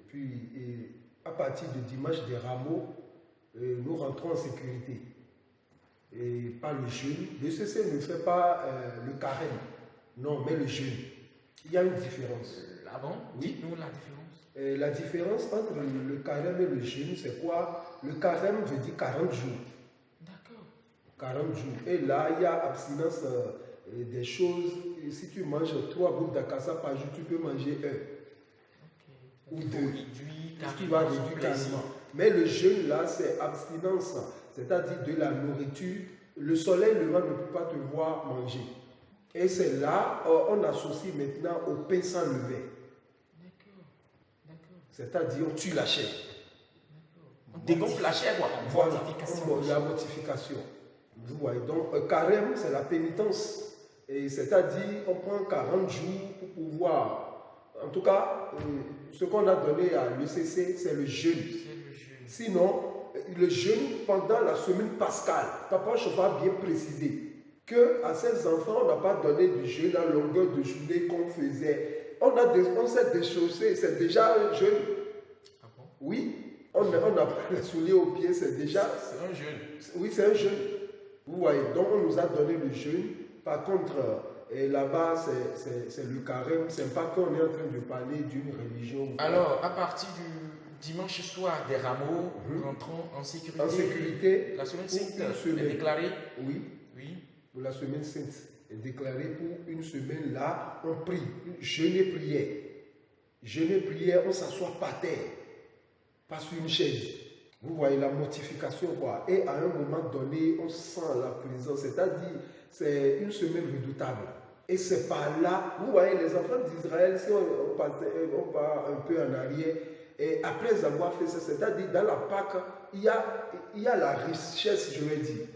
Puis à partir de dimanche des rameaux, nous rentrons en sécurité. Et pas le jeûne. Le CC ne fait pas le carême. Non, mais le jeûne. Il y a une différence. Ah bon? Oui. Dites-nous la différence. La différence entre le carême et le jeûne, c'est quoi? Le carême veut dire 40 jours. D'accord. 40 jours. Et là, il y a abstinence des choses. Et si tu manges 3 bouts d'acassa par jour, tu peux manger 1. Okay. Ou 2. Tu vas réduire carrément. Mais le jeûne, là, c'est abstinence. C'est-à-dire de la nourriture. Le soleil levant ne peut pas te voir manger. Et c'est là, on associe maintenant au pain sans levain. C'est-à-dire, on tue la chair. On dégonfle la chair, quoi. Voilà, la mortification. Vous voyez, donc, carême, c'est la pénitence. Et c'est-à-dire, on prend 40 jours pour pouvoir. En tout cas, ce qu'on a donné à l'ECC, c'est le jeûne. Sinon, le jeûne pendant la semaine pascale. Papa Chauffard a bien précisé qu'à ces enfants, on n'a pas donné du jeûne à longueur de journée qu'on faisait. On s'est déchaussé, c'est déjà un jeûne. Ah bon? Oui, on n'a pas les souliers aux pieds, c'est déjà... C'est un jeûne. Oui, c'est un jeûne. Vous voyez, donc on nous a donné le jeûne. Par contre, là-bas, c'est le carême. C'est pas qu'on est en train de parler d'une religion. Alors, à partir du dimanche soir des rameaux, nous rentrons en sécurité. En sécurité. La semaine sainte est déclarée. Oui. Oui. Pour la semaine sainte est déclarée pour une semaine là, on prie, jeûne et prière. Jeûne et prière, on s'assoit par terre, pas sur une chaise. Vous voyez la mortification quoi. Et à un moment donné, on sent la présence, c'est-à-dire c'est une semaine redoutable. Et c'est par là, vous voyez les enfants d'Israël, si on part un peu en arrière, et après avoir fait ça, c'est-à-dire dans la Pâque, il y a la richesse, je vais dire.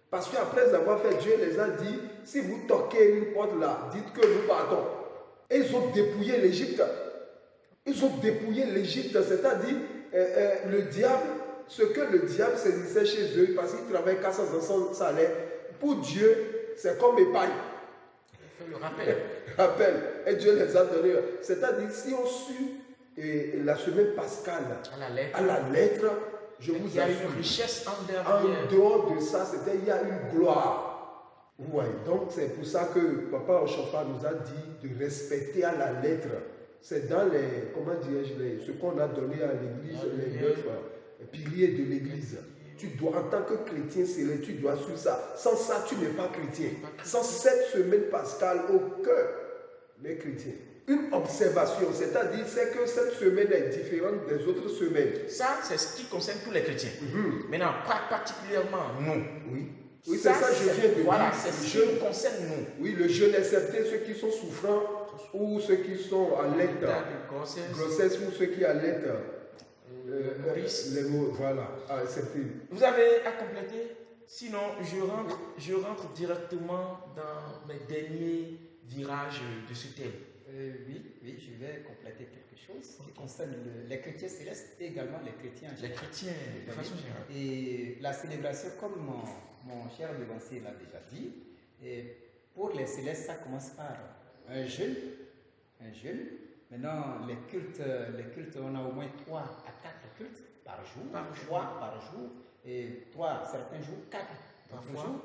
Parce qu'après avoir fait, Dieu les a dit, si vous toquez une porte là, dites que nous partons. Et ils ont dépouillé l'Égypte. Ils ont dépouillé l'Égypte, c'est-à-dire le diable, ce que le diable saisissait chez eux, parce qu'il travaille qu'à son salaire, pour Dieu, c'est comme épaille. Il fait le rappel. Rappel. Et Dieu les a donnés. C'est-à-dire, si on suit la semaine pascale à la lettre, je vous il y a une richesse en dehors de ça, il y a une gloire. Vous voyez, donc c'est pour ça que Papa Ochofa nous a dit de respecter à la lettre c'est dans les, comment dirais-je, ce qu'on a donné à l'église, les 9 piliers de l'église. Tu dois, en tant que chrétien scellé, tu dois suivre ça. Sans ça, tu n'es pas chrétien. Sans cette semaine pascale, aucun n'est chrétien. Une observation, c'est-à-dire c'est que cette semaine est différente des autres semaines. Ça, c'est ce qui concerne tous les chrétiens. Maintenant, particulièrement nous. Oui, c'est ça que je viens de dire. Voilà, c'est ce qui nous concerne nous. Oui, le jeûne est certain, ceux qui sont souffrants ou ceux qui sont à l'aide grossesse ou ceux qui allaitent. Voilà, vous avez à compléter? Sinon, je rentre directement dans mes derniers virages de ce thème. Oui, je vais compléter quelque chose qui concerne les chrétiens célestes et également les chrétiens. Les chrétiens, de façon générale. Et la célébration, comme mon cher devancier l'a déjà dit, et pour les célestes, ça commence par un jeûne. Maintenant, les cultes, on a au moins 3 à 4 cultes par jour, 3 par jour, et 3 certains jours, 4 par jour,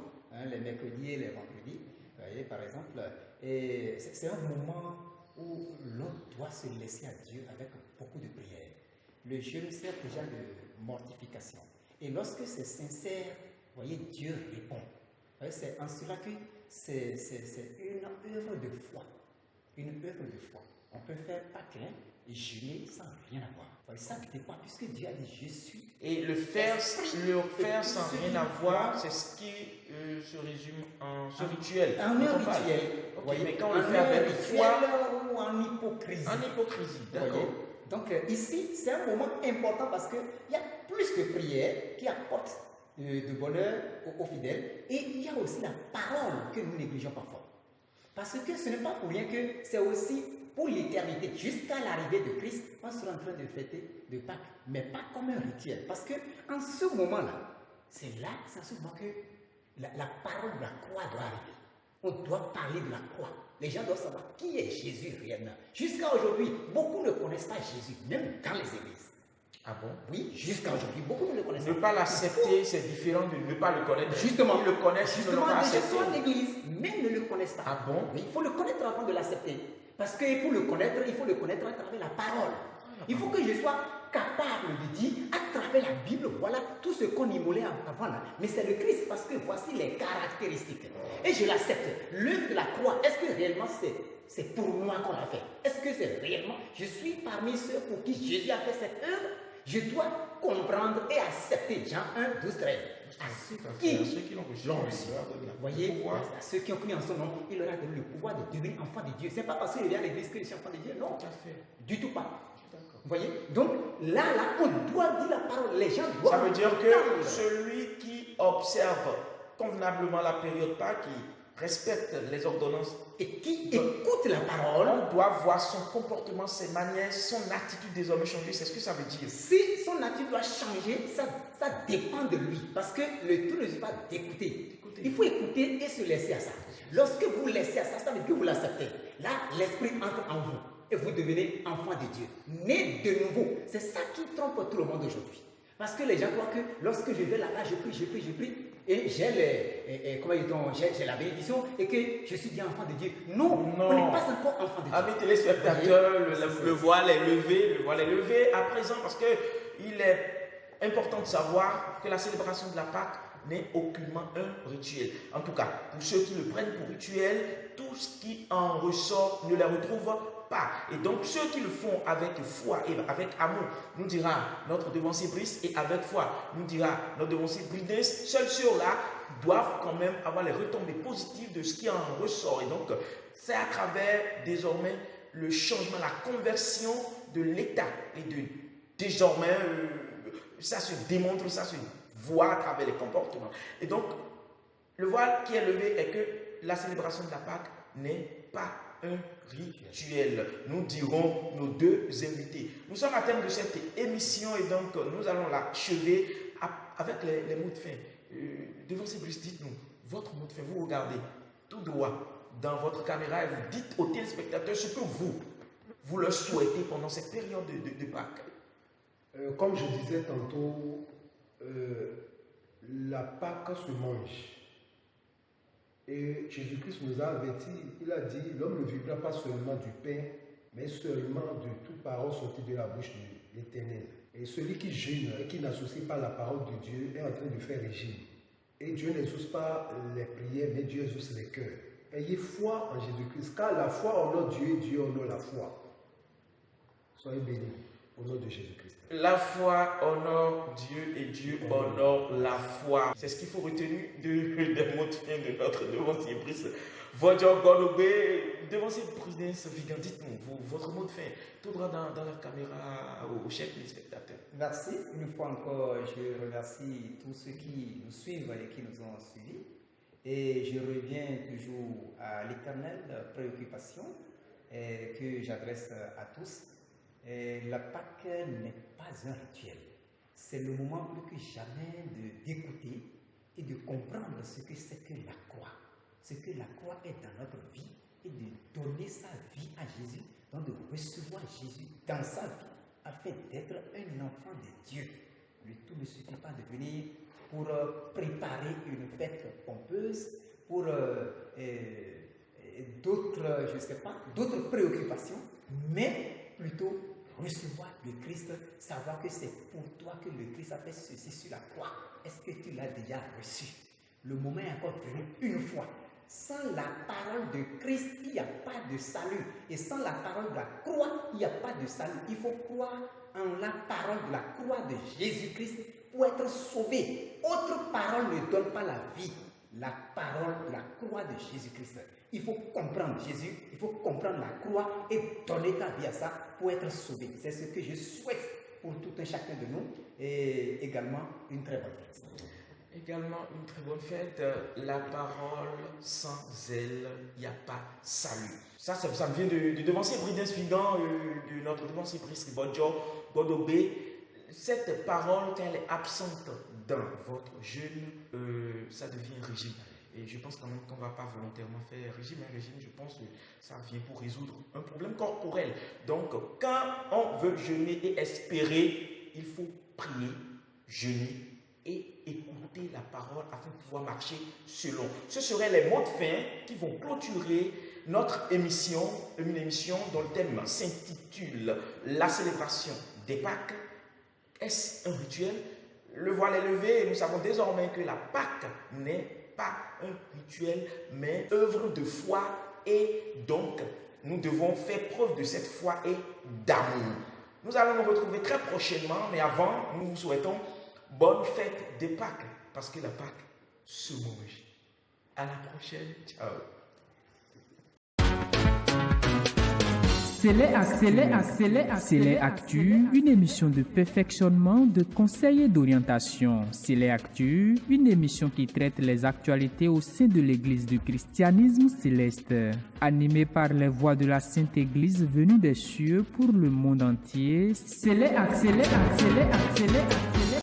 les mercredis et les vendredis, vous voyez, par exemple. Et c'est un moment où l'homme doit se laisser à Dieu avec beaucoup de prières. Le jeûne sert déjà de mortification. Et lorsque c'est sincère, vous voyez, Dieu répond. C'est en cela que c'est une œuvre de foi. Une œuvre de foi. On peut faire Pâques et jeûner sans rien avoir. Ça ne dépend, puisque Dieu a dit je suis. Et le faire sans rien avoir, c'est ce qui se résume en ce rituel. Un rituel. Okay, mais quand on le fait avec foi ou en hypocrisie. En hypocrisie, d'accord. Donc ici, c'est un moment important parce qu'il y a plus de prières qui apportent de bonheur aux fidèles. Et il y a aussi la parole que nous négligeons parfois. Parce que ce n'est pas pour rien que c'est aussi pour l'éternité, jusqu'à l'arrivée de Christ, on sera en train de fêter de Pâques, mais pas comme un rituel. Parce qu'en ce moment-là, c'est en ce moment que la parole de la croix doit arriver. On doit parler de la croix. Les gens doivent savoir qui est Jésus réellement. Jusqu'à aujourd'hui, beaucoup ne connaissent pas Jésus, même dans les églises. Ah bon? Oui, jusqu'à aujourd'hui, beaucoup ne le connaissent pas. Ne pas l'accepter, c'est différent de ne pas le connaître. Justement, ils le connaissent, justement, ils ne les gens sont en église, mais ne le connaissent pas. Ah bon? Oui, il faut le connaître avant de l'accepter. Parce que pour le connaître, il faut le connaître à travers la parole. Il faut que je sois capable de dire à travers la Bible, voilà tout ce qu'on immolait avant là. Mais c'est le Christ parce que voici les caractéristiques. Et je l'accepte. L'œuvre de la croix, est-ce que réellement c'est pour moi qu'on l'a fait? Est-ce que c'est réellement? Je suis parmi ceux pour qui Jésus a fait cette œuvre. Je dois comprendre et accepter. Jean 1, 12, 13. À ceux qui l'ont reçu, voyez, à ceux qui ont cru en son nom, il leur a donné le pouvoir de devenir enfants de Dieu. Ce n'est pas parce qu'il vient à l'église que je suis enfant de Dieu, non. Du tout pas. Vous voyez? Donc là, on doit dire la parole. Les gens doivent. Ça veut dire que celui qui observe convenablement la période Pâques, qui respecte les ordonnances et qui écoute la parole, on doit voir son comportement, ses manières, son attitude désormais changer. C'est ce que ça veut dire. Si son attitude doit changer, ça dépend de lui. Parce que le tout ne suffit pas d'écouter. Il faut écouter et se laisser à ça. Lorsque vous laissez à ça, ça veut dire que vous l'acceptez. Là, l'esprit entre en vous et vous devenez enfant de Dieu, né de nouveau. C'est ça qui trompe tout le monde aujourd'hui. Parce que les gens croient que lorsque je vais là-bas, je prie, et j'ai la bénédiction et que je suis bien enfant de Dieu. Non, on n'est pas encore enfant de Dieu. Amis téléspectateurs, le voile est levé à présent parce qu'il est important de savoir que la célébration de la Pâque n'est aucunement un rituel. En tout cas, pour ceux qui le prennent pour rituel, tout ce qui en ressort ne les retrouve pas. Et donc, ceux qui le font avec foi et avec amour, nous dira notre devancier Brice, et avec foi, nous dira notre devancier Brides, seuls ceux-là doivent quand même avoir les retombées positives de ce qui en ressort. Et donc, c'est à travers désormais le changement, la conversion de l'état. Et désormais, ça se démontre, ça se voit à travers les comportements. Et donc, le voile qui est levé est que la célébration de la Pâque n'est pas un rituel. Nous dirons nos deux invités. Nous sommes à terme de cette émission et donc nous allons l'achever avec les mots de fin. Devant ces Brice, dites-nous votre mot de fin. Vous regardez tout droit dans votre caméra et vous dites aux téléspectateurs ce que vous leur souhaitez pendant cette période de Pâques. Comme je disais tantôt, la Pâque se mange. Et Jésus-Christ nous a avertis, il a dit, l'homme ne vivra pas seulement du pain, mais seulement de toute parole sortie de la bouche de l'Éternel. Et celui qui jeûne et qui n'associe pas la parole de Dieu est en train de faire régime. Et Dieu n'exauce pas les prières, mais Dieu exauce les cœurs. Ayez foi en Jésus-Christ, car la foi honore Dieu et Dieu honore la foi. Soyez bénis au nom de Jésus-Christ. La foi honore Dieu et Dieu honore la foi. C'est ce qu'il faut retenir des mots de fin de notre devancier Brice. Votre devancier Brice Vigan, dites-nous votre mot de fin. Tout droit dans la caméra au chef des spectateurs. Merci. Une fois encore, je remercie tous ceux qui nous suivent et qui nous ont suivis. Et je reviens toujours à l'éternelle préoccupation que j'adresse à tous. La Pâque n'est pas un rituel. C'est le moment plus que jamais d'écouter et de comprendre ce que c'est que la croix. Ce que la croix est dans notre vie et de donner sa vie à Jésus, donc de recevoir Jésus dans sa vie afin d'être un enfant de Dieu. Le tout ne suffit pas de venir pour préparer une fête pompeuse, pour d'autres, je ne sais pas, d'autres préoccupations, mais plutôt recevoir le Christ, savoir que c'est pour toi que le Christ a fait ceci sur la croix. Est-ce que tu l'as déjà reçu? Le moment est encore venu une fois. Sans la parole de Christ, il n'y a pas de salut. Et sans la parole de la croix, il n'y a pas de salut. Il faut croire en la parole de la croix de Jésus-Christ pour être sauvé. Autre parole ne donne pas la vie. La parole de la croix de Jésus-Christ. Il faut comprendre Jésus, il faut comprendre la croix et donner ta vie à ça pour être sauvé. C'est ce que je souhaite pour tout un chacun de nous et également une très bonne fête. Également une très bonne fête. La parole, sans elle, il n'y a pas salut. Ça me vient du devancier Brice Vigan, de notre devancier Brice Bodjo, Godobé. Cette parole, quand elle est absente dans votre jeûne, ça devient un régime. Et je pense quand même qu'on ne va pas volontairement faire régime. Un régime, je pense que ça vient pour résoudre un problème corporel. Donc, quand on veut jeûner et espérer, il faut prier, jeûner et écouter la parole afin de pouvoir marcher selon. Ce seraient les mots de fin qui vont clôturer notre émission, une émission dont le thème s'intitule « La célébration des Pâques ». Est-ce un rituel? Le voile est levé et nous savons désormais que la Pâque n'est pas un rituel, mais œuvre de foi, et donc nous devons faire preuve de cette foi et d'amour. Nous allons nous retrouver très prochainement, mais avant, nous vous souhaitons bonne fête des Pâques, parce que la Pâque se mange. À la prochaine, ciao. Célé Actu, une émission de perfectionnement, de conseil et d'orientation. Célé Actu, une émission qui traite les actualités au sein de l'Église du christianisme céleste. Animée par les voix de la Sainte Église venue des cieux pour le monde entier. Célé Actu.